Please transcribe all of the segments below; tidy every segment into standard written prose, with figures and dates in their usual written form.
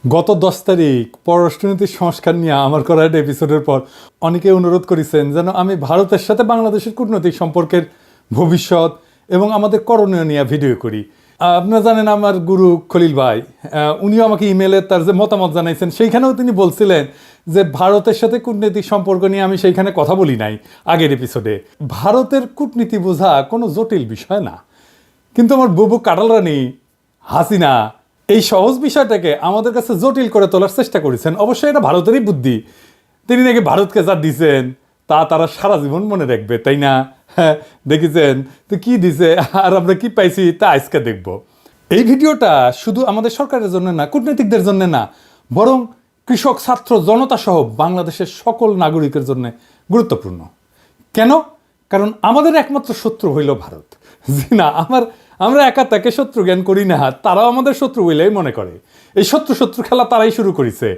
গত 10 তারিখ পররাষ্ট্রনীতির সংস্কার নিয়ে আমার করা একটা এপিসোডের পর অনেকে অনুরোধ করেছেন যেন আমি ভারতের সাথে বাংলাদেশের কূটনৈতিক সম্পর্কের ভবিষ্যৎ এবং আমাদের করণীয় নিয়ে ভিডিও করি। আপনারা জানেন আমার গুরু খলিল ভাই, উনিও আমাকে ইমেলে তার যে মতামত জানাইছেন সেইখানেও তিনি বলছিলেন যে ভারতের সাথে কূটনৈতিক সম্পর্ক নিয়ে আমি সেইখানে কথা বলি নাই আগের এপিসোডে। ভারতের কূটনীতি বোঝা কোনো জটিল বিষয় না, কিন্তু আমার বুবু কাটাল রানী হাসিনা এই সহজ বিষয়টাকে আমাদের কাছে জটিল করে তোলার চেষ্টা করেছেন। অবশ্যই এটা ভারতেরই বুদ্ধি। তিনি নাকি ভারতকে যা দিছেন তা তারা সারা জীবন মনে রাখবে, তাই না? হ্যাঁ, দেখেছেন তো কি দিছে আর আমরা কি পাইছি তা আজকে দেখব। এই ভিডিওটা শুধু আমাদের সরকারের জন্য না, কূটনীতিকদের জন্য না, বরং কৃষক, ছাত্র, জনতা সহ বাংলাদেশের সকল নাগরিকের জন্য গুরুত্বপূর্ণ। কেন? কারণ আমাদের একমাত্র শত্রু হইল ভারত। জি না, আমরা একা তাকে শত্রু জ্ঞান করি না, তারাও আমাদের শত্রু বলেই মনে করে। এই শত্রু শত্রু খেলা তারাই শুরু করেছে,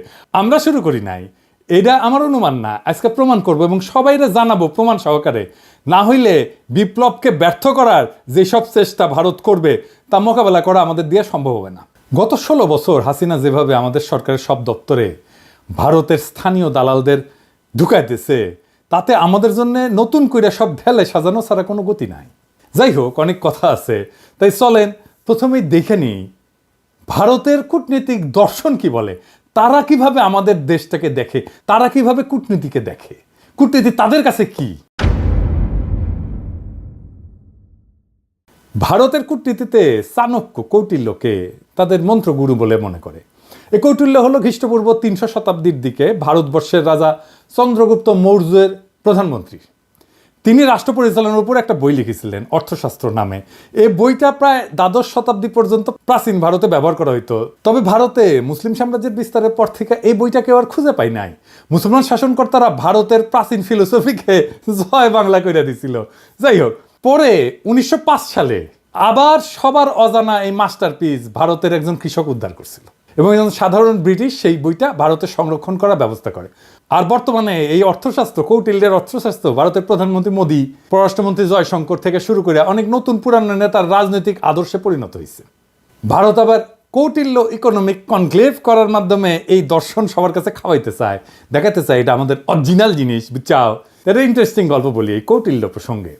আমরা শুরু করি নাই। এটা আমার অনুমান না, আজকে প্রমাণ করবো এবং সবাইরে জানাবো প্রমাণ সহকারে। না হইলে বিপ্লবকে ব্যর্থ করার যেসব চেষ্টা ভারত করবে তা মোকাবেলা করা আমাদের দিয়ে সম্ভব হবে না। গত 16 বছর হাসিনা যেভাবে আমাদের সরকারের সব দপ্তরে ভারতের স্থানীয় দালালদের ঢুকাইতেছে, তাতে আমাদের জন্য নতুন করে সব ঢেলে সাজানো ছাড়া কোনো গতি নাই। যাই হোক, অনেক কথা আছে, তাই চলেন প্রথমেই দেখে নিই ভারতের কূটনীতিক দর্শন কি বলে। তারা কিভাবে আমাদের দেশটাকে দেখে, তারা কিভাবে কূটনীতিকে দেখে, কূটনীতি তাদের কাছে কি। ভারতের কূটনীতিতে চাণক্য, কৌটিল্যকে তাদের মন্ত্রগুরু বলে মনে করে। এই কৌটিল্য হলো খ্রিস্টপূর্ব 300 শতাব্দীর দিকে ভারতবর্ষের রাজা চন্দ্রগুপ্ত মৌর্যের প্রধানমন্ত্রী। তিনি রাষ্ট্র পরিচালনার উপর একটা বই লিখেছিলেন অর্থশাস্ত্র নামে। এই বইটা প্রায় দ্বাদশ শতাব্দী পর্যন্ত প্রাচীন ভারতে ব্যবহার করা হইতো। তবে ভারতে মুসলিম সাম্রাজ্যের বিস্তারের পর থেকে এই বইটা কেউ আর খুঁজে পাই নাই। মুসলমান শাসনকর্তারা ভারতের প্রাচীন ফিলোসফিকে জয় বাংলা করে দিছিল। যাই হোক, পরে 1905 সালে আবার সবার অজানা এই মাস্টারপিস ভারতের একজন কৃষক উদ্ধার করছিল এবং একজন সাধারণ ব্রিটিশ সেই বইটা ভারতে সংরক্ষণ করার ব্যবস্থা করে। আর বর্তমানে এই অর্থশাস্ত্র, কৌটিল্যের অর্থশাস্ত্র ভারতের প্রধানমন্ত্রী মোদী, পররাষ্ট্রমন্ত্রী জয়শঙ্কর থেকে শুরু করে অনেক নতুন পুরানো নেতার রাজনৈতিক আদর্শে পরিণত হয়েছে। ভারত আবার কৌটিল্য ইকোনমিক কনক্লেভ করার মাধ্যমে এই দর্শন সবার কাছে খাওয়াইতে চায়, দেখাতে চায় এটা আমাদের অরিজিনাল জিনিস, বুঝছাও। এটা ইন্টারেস্টিং গল্প বলি এই কৌটিল্য প্রসঙ্গে।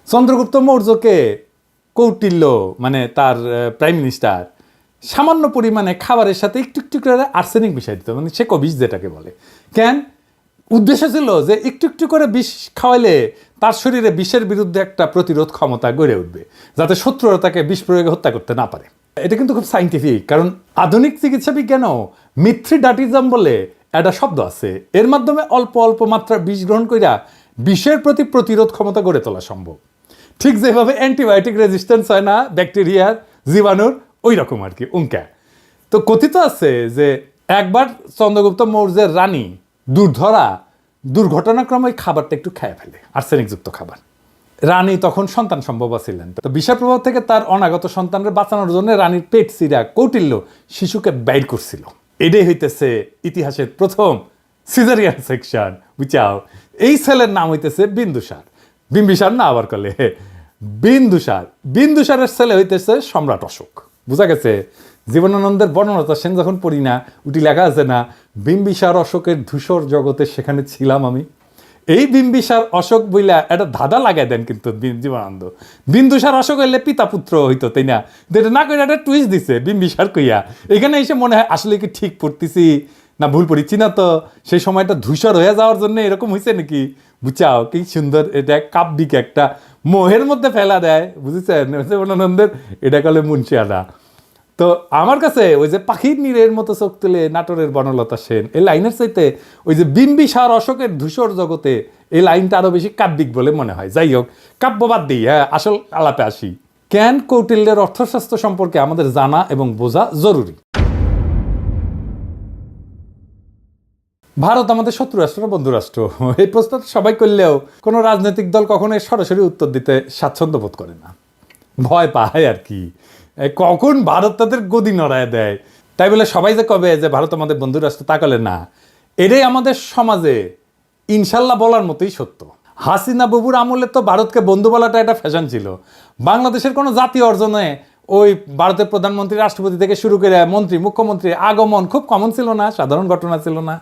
চন্দ্রগুপ্ত মৌর্যকে কৌটিল্য মানে তার প্রাইম মিনিস্টার সামান্য পরিমাণে খাবারের সাথে একটু একটু করে আর্সেনিক মিশাই দিত, মানে সে বিষ যেটাকে বলে। কেন? উদ্দেশ্য ছিল যে একটু একটু করে বিষ খাওয়াইলে তার শরীরে বিষের বিরুদ্ধে একটা প্রতিরোধ ক্ষমতা গড়ে উঠবে, যাতে শত্রুরা তাকে বিষ প্রয়োগে হত্যা করতে না পারে। এটা কিন্তু খুব সাইন্টিফিক, কারণ আধুনিক চিকিৎসা বিজ্ঞানও মিথ্রিডাটিজম বলে একটা শব্দ আছে। এর মাধ্যমে অল্প অল্প মাত্রা বিষ গ্রহণ কইরা বিষের প্রতি প্রতিরোধ ক্ষমতা গড়ে তোলা সম্ভব। ঠিক যেভাবে অ্যান্টিবায়োটিক রেজিস্ট্যান্স হয় না ব্যাকটেরিয়ার, জীবাণুর, ওই রকম আর কি উঙ্কা। তো কথিত আছে যে একবার চন্দ্রগুপ্ত মৌর্যের রানী দুর্ঘটনাক্রমে ওই খাবারটা একটু খেয়ে ফেলে, আর্সেনিকযুক্ত খাবার। রানী তখন সন্তান সম্ভবা ছিলেন, তো বিষের প্রভাব থেকে তার অনাগত সন্তানদের বাঁচানোর জন্য রানীর পেট চিরা কৌটিল্য শিশুকে বাইর করছিল। এটাই হইতেছে ইতিহাসের প্রথম সিজারিয়ান সেকশন, বুঝাও। এই ছেলের নাম হইতেছে বিন্দুসার। বিম্বিসার না আবার কলে বিন্দুসার। বিন্দুসারের ছেলে হইতেছে সম্রাট অশোক। বুঝা গেছে? জীবনানন্দের বর্ণনাটা সেন যখন পড়ি না, উটি লেখা আছে না, বিম্বিসার অশোকের ধূসর জগতে সেখানে ছিলাম আমি। এই বিম্বিসার অশোক বইলা একটা ধাঁধা লাগাই দেন কিন্তু জীবনানন্দ। বিন্দুসার অশোক হইলে পিতা পুত্র হইতো, তাই না? এটা না করে একটা টুইস্ট দিছে বিম্বিসার কইয়া। এখানে এসে মনে হয় আসলে কি ঠিক পড়তেছি না ভুল পড়িছি না, তো সেই সময়টা ধূসর হয়ে যাওয়ার জন্য এরকম হয়েছে নাকি, বুঝাও। কি সুন্দর, এটা কাব্যিক একটা মোহের মধ্যে ফেলা দেয়, বুঝেছেন? জীবনানন্দের এটা কলে মুন্সিয়ানা। তো আমার কাছে ওই যে পাখির নীরের মতো চোখ তুলে নাটোরের বনলতা সেন এই লাইনের চাইতে ওই যে বিম্বিসার অশোকের ধূসর জগতে এই লাইনটা আরো বেশি কাব্যিক বলে মনে হয়। যাই হোক, কাব্যবাদ দিই, হ্যাঁ, আসল আলাপে আসি। কেন কৌটিল্যের অর্থশাস্ত্র সম্পর্কে আমাদের জানা এবং বোঝা জরুরি। ভারত আমাদের শত্রু রাষ্ট্র না বন্ধু রাষ্ট্র? এই প্রশ্ন সবাই করলেও কোনো রাজনৈতিক দল কখনোই সরাসরি উত্তর দিতে স্বাচ্ছন্দ্য বোধ করে না, ভয় পায় আর কি, কখন ভারত তাদের গদি নড়ায় দেয়। তাই বলে সবাই যে কবে যে ভারত আমাদের বন্ধু রাষ্ট্র তা কলে না। এটাই আমাদের সমাজে ইনশাল্লাহ বলার মতোই সত্য। হাসিনা বাবুর আমলে তো ভারতকে বন্ধু বলাটা একটা ফ্যাশন ছিল। বাংলাদেশের কোনো জাতীয় অর্জনে ওই ভারতের প্রধানমন্ত্রী রাষ্ট্রপতি থেকে শুরু করে মন্ত্রী মুখ্যমন্ত্রী আগমন খুব কমন ছিল না, সাধারণ ঘটনা ছিল না।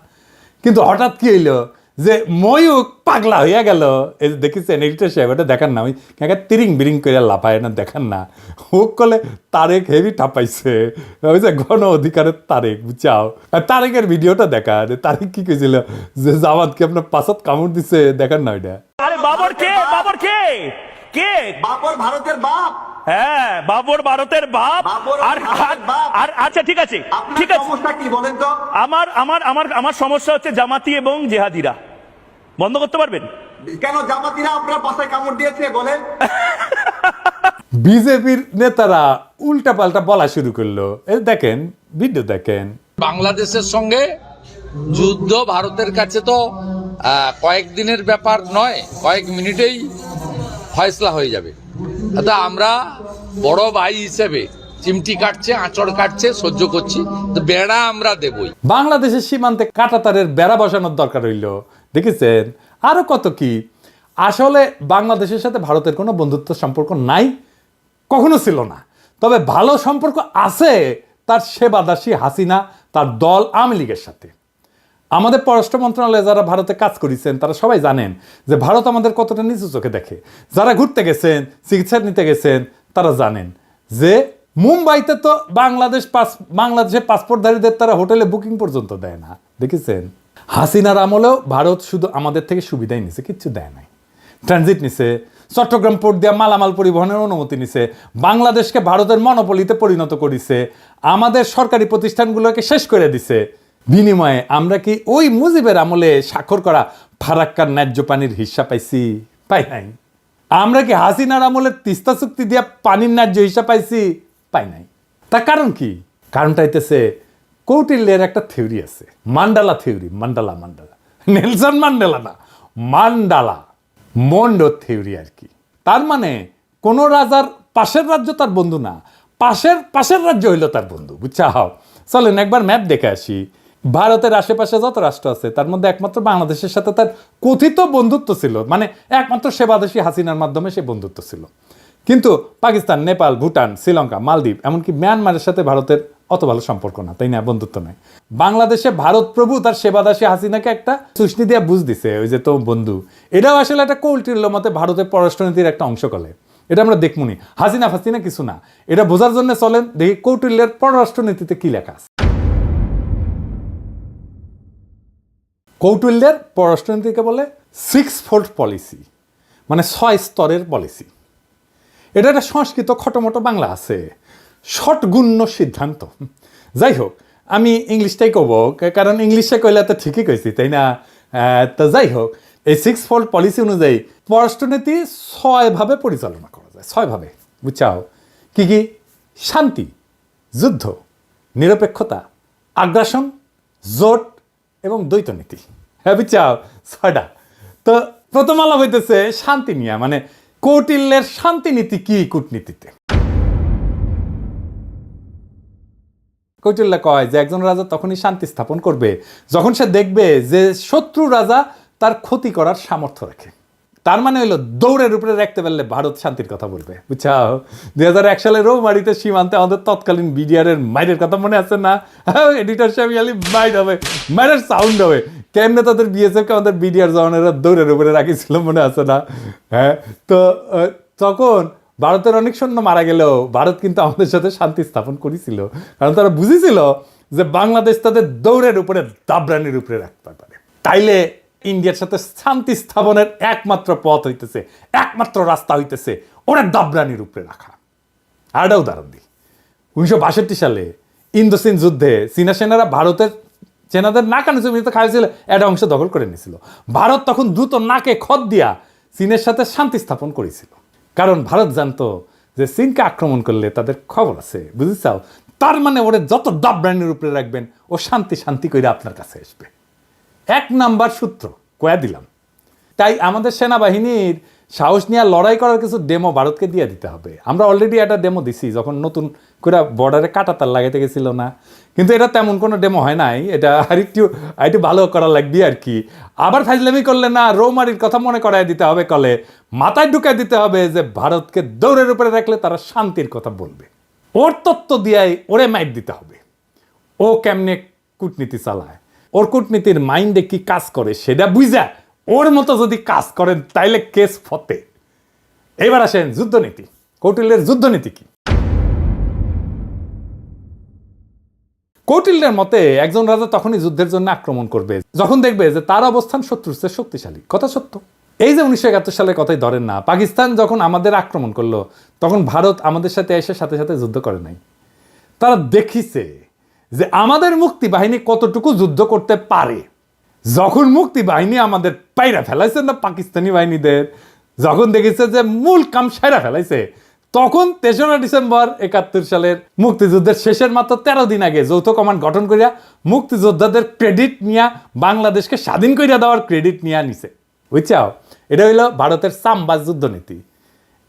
কিন্তু হঠাৎ কি হইলো যে ময়ূক পাগলা হইয়া গেল। এই যে দেখেছেন এডিটর সাহেব, এটা দেখান না, ওই তিরিং বিরিং করে লাফায় না, দেখান না। হুক করলে তারেক হেভি ঠাপাইছে, ওই যে গণ অধিকারের তারেক, বুঝাও। আর তারেকের ভিডিওটা দেখা, তারেক কি কইছিল যে জামাতকে আপনার পাশাত কামড় দিছে, দেখান না ওইটা। আরে বাবর কে? বাবর কে? কে? বাবর ভারতের বাপ। হ্যাঁ, বাবর ভারতের বাপ। আর আর আচ্ছা ঠিক আছে, ঠিক আছে। সমস্যা কি বলেন তো? আমার আমার আমার আমার সমস্যা হচ্ছে জামাতি এবং জেহাদিরা। বন্ধ করতে পারবেন? কেন জামাতিরা আপনার পাশে কামড় দিয়েছে বলেন? বিজেপির নেতারা উল্টা পাল্টা বলা শুরু করলো। এই দেখেন, ভিডিও দেখেন। বাংলাদেশের সঙ্গে যুদ্ধ ভারতের কাছে তো কয়েকদিনের ব্যাপার নয়, কয়েক মিনিটেই ফয়সলা হয়ে যাবে। তা আমরা বড় ভাই হিসেবে চিমটি কাটছে, আঁচড় কাটছে, সহ্য করছি, তো বেড়া আমরা দেবই। বাংলাদেশের সীমান্তে কাঁটাতারের বেড়া বসানোর দরকার হইল, দেখেছেন? আরো কত কি। আসলে বাংলাদেশের সাথে ভারতের কোনো বন্ধুত্ব সম্পর্ক নাই, কখনো ছিল না। তবে ভালো সম্পর্ক আছে তার সেবাদাসী হাসিনা, তার দল আওয়ামী লীগের সাথে। আমাদের পররাষ্ট্র মন্ত্রণালয়ে যারা ভারতে কাজ করেছেন তারা সবাই জানেন যে ভারত আমাদের কতটা নিচু চোখে দেখে। যারা ঘুরতে গেছেন, চিকিৎসা নিতে গেছেন, তারা জানেন যে মুম্বাইতে তো বাংলাদেশের পাসপোর্টধারীদের তারা হোটেলে বুকিং পর্যন্ত দেয় না, দেখেছেন? হাসিনার আমলেও ভারত শুধু আমাদের থেকে সুবিধাই নিছে, কিচ্ছু দেয় নাই। ট্রানজিট নিছে, চট্টগ্রাম পোর্ট দিয়া মালামাল পরিবহনের অনুমতি নিছে, বাংলাদেশকে ভারতের মনোপলিতে পরিণত করেছে, আমাদের সরকারি প্রতিষ্ঠানগুলোকে শেষ করে দিছে। বিনিময়ে আমরা কি ওই মুজিবের আমলে স্বাক্ষর করা ফারাক্কার ন্যায্য পানির হিস্সা পাইছি? পাই নাই। আমরা কি হাসিনার আমলে তিস্তা চুক্তি দিয়া পানির ন্যায্য হিস্সা পাইছি? পাই নাই। তার কারণ কি? কারণটা হইতেছে কৌটিল্যের একটা থিওরি আছে, mandala theory. Mandala Nelson Mandela না, মান্ডালা মন্ডো থিওরি আর কি। তার মানে কোন রাজার পাশের রাজ্য তার বন্ধু না, পাশের রাজ্য হইল তার বন্ধু, বুঝছাও? চলেন একবার ম্যাপ দেখে আসি। ভারতের আশেপাশে যত রাষ্ট্র আছে তার মধ্যে একমাত্র বাংলাদেশের সাথে তার কথিত বন্ধুত্ব ছিল, মানে একমাত্র সেবাদেশী হাসিনার মাধ্যমে সে বন্ধুত্ব ছিল। কিন্তু পাকিস্তান, নেপাল, ভুটান, শ্রীলঙ্কা, মালদ্বীপ, এমনকি মিয়ানমারের সাথে ভারতের অত ভালো সম্পর্ক না, তাই না? বন্ধুত্ব নাই। বাংলাদেশে ভারত প্রভু তার সেবাদাসী হাসিনাকে একটা চুষনি দিয়ে বুঝ দিছে, ওই যে তো বন্ধু। এটাও আসলে একটা কৌটিল্য মতে ভারতের পররাষ্ট্রনীতির একটা অংশ কলে। এটা আমরা দেখমুনি, হাসিনা ফাসিনা কিছু না। এটা বোঝার জন্য চলেন দেখি কৌটিল্যের পররাষ্ট্রনীতিতে কি লেখা আছে। কৌটিল্যের পররাষ্ট্রনীতিকে বলে 6-fold পলিসি, মানে 6 স্তরের পলিসি। এটা একটা সংস্কৃত খটোমটো বাংলা আছে, ষটগুণ্য সিদ্ধান্ত। যাই হোক, আমি ইংলিশটাই কব, কারণ ইংলিশে কইলে তো ঠিকই কইছি, তাই না? তো যাই হোক, এই 6-fold পলিসি অনুযায়ী পররাষ্ট্রনীতি 6 ভাবে পরিচালনা করা যায়, 6 ভাবে, বুঝছাও? কি কি? শান্তি, যুদ্ধ, নিরপেক্ষতা, আগ্রাসন, জোট এবং দ্বৈত নীতি। হ্যাঁ, বুঝছাও? 6টা। তো প্রথম আলাপ হইতেছে শান্তি নিয়ে, মানে কৌটিল্যের শান্তিনীতি কি কূটনীতিতে। কৌটিল্য কয় যে একজন রাজা তখনই শান্তি স্থাপন করবে যখন সে দেখবে যে শত্রু রাজা তার ক্ষতি করার সামর্থ্য রাখে। তার মানে হইলো দৌড়ের উপরে রাখতে পারলে ভারত শান্তির কথা বলবে, বুঝছাও? 2001 সালে রৌমারিতে সীমান্তে আমাদের তৎকালীন বিডিআরের মাইরের কথা মনে আছে না? এডিটর সাহেব মাইর হবে, মাইরের সাউন্ড হবে। কেমনে তাদের বিএসএফকে আমাদের বিডিআর জওয়ানেরা দৌড়ের উপরে রাখিছিল, মনে আছে না? হ্যাঁ, তো তখন ভারতের অনেক সৈন্য মারা গেলেও ভারত কিন্তু আমাদের সাথে শান্তি স্থাপন করেছিল, কারণ তারা বুঝেছিল যে বাংলাদেশ তাদের দৌড়ের উপরে দাবরানির উপরে রাখতে পারে। তাইলে ইন্ডিয়ার সাথে শান্তি স্থাপনের একমাত্র পথ হইতেছে, একমাত্র রাস্তা হইতেছে ওরা দাবরানির উপরে রাখা। আর একটা উদাহরণ দিই, 1962 সালে ইন্দোচীন যুদ্ধে চীনা সেনারা ভারতের সেনাদের নাকানো জমিতে খাইছিল, একটা অংশ দখল করে নিয়েছিল। ভারত তখন দ্রুত নাকে খত দিয়া চীনের সাথে শান্তি স্থাপন করেছিল, কারণ ভারত জানতো যে চীনকে আক্রমণ করলে তাদের খবর আছে, বুঝেছাও? তার মানে ওরা যত দাবরানির উপরে রাখবেন ও শান্তি শান্তি করে আপনার কাছে আসবে। 1 নাম্বার সূত্র কয়া দিলাম। তাই আমাদের সেনাবাহিনীর সাহস নিয়ে লড়াই করার কিছু ডেমো ভারতকে দিয়ে দিতে হবে। আমরা অলরেডি একটা ডেমো দিছি যখন নতুন করে বর্ডারে কাঁটাতার লাগাইতে গেছিল না, কিন্তু এটা তেমন কোনো ডেমো হয় নাই। এটা আরেকটু ভালো করা লাগবে আর কি। আবার ফাইজলামি করলে না, রৌমারির কথা মনে করাই দিতে হবে, কলে মাথায় ঢুকাই দিতে হবে যে ভারতকে দৌড়ের উপরে রাখলে তারা শান্তির কথা বলবে। ওর তত্ত্ব দিয়াই ওরে মাইর দিতে হবে। ও কেমনে কূটনীতি চালায়, ওর কূটনীতির মাইন্ডে কি কাজ করে সেটা বুঝা ওর মতো যদি কাজ করেন তাইলে কেস ফতে। এবার আসেন যুদ্ধনীতি। কৌটিল্যের যুদ্ধনীতি কি? কৌটিল্যের মতে একজন রাজা তখনই যুদ্ধের জন্য আক্রমণ করবে যখন দেখবে যে তার অবস্থান শত্রুর চেয়ে শক্তিশালী। কথা সত্য। এই যে 1971 সালের কথাই ধরেন না, পাকিস্তান যখন আমাদের আক্রমণ করলো তখন ভারত আমাদের সাথে এসে সাথে সাথে যুদ্ধ করে নাই। তারা দেখিছে যে আমাদের মুক্তি বাহিনী কতটুকু যুদ্ধ করতে পারে। যখন মুক্তি বাহিনী আমাদের পাইরা ফেলাইছে না পাকিস্তানি বাহিনীদের, যখন দেখেছে যে মূল কাম সাইরা ফেলাইছে, তখন 3রা ডিসেম্বর 71 সালের মুক্তিযুদ্ধের শেষের মাত্র 13 দিন আগে যৌথ কমান্ড গঠন করিয়া মুক্তিযোদ্ধাদের ক্রেডিট নিয়ে বাংলাদেশকে স্বাধীন করিয়া দেওয়ার ক্রেডিট নিয়ে নিছে। বুঝছাও? এটা হইল ভারতের চামবাজ যুদ্ধনীতি।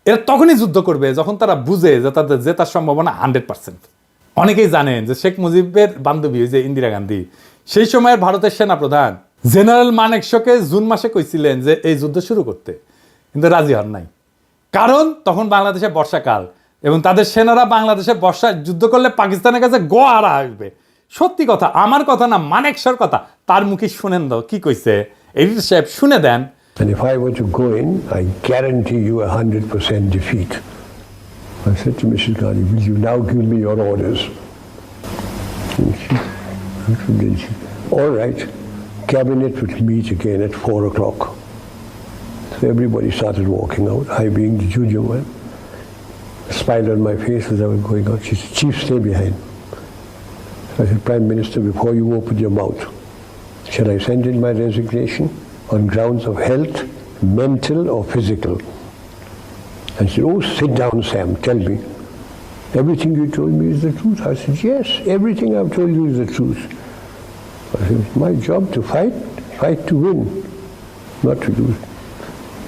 এরা তখনই যুদ্ধ করবে যখন তারা বুঝে যে তাদের জেতার সম্ভাবনা 100%। অনেকেই জানেন যে শেখ মুজিবের বান্ধবী যে ইন্দিরা গান্ধী, সেই সময়ের ভারতের সেনাপ্রধান জেনারেল মানেকশকে জুন মাসে কইছিলেন যে এই যুদ্ধ শুরু করতে, কিন্তু রাজি হন নাই। কারণ তখন বাংলাদেশে বর্ষাকাল এবং তাদের সেনারা বাংলাদেশে বর্ষায় যুদ্ধ করলে পাকিস্তানের কাছে গোয়ারা আসবে। সত্যি কথা, আমার কথা না, মানেকশর কথা। তার মুখে শুনেন দাও কি কইছে, এডিটর সাহেব শুনে দেন। And if I were to go in, I guarantee you 100% defeat. I said to Mrs. Gandhi, will you now give me your orders? And she, all right, cabinet would meet again at 4 o'clock. So everybody started walking out, I being the junior one. A smile on my face as I was going out. She said, Chief, stay behind. So I said, Prime Minister, before you open your mouth, shall I send in my resignation on grounds of health, mental or physical? And she said, oh, sit down, Sam, tell me. Everything you told me is the truth. I said, yes, everything I've told you is the truth. I said, it's my job to fight to win, not to lose.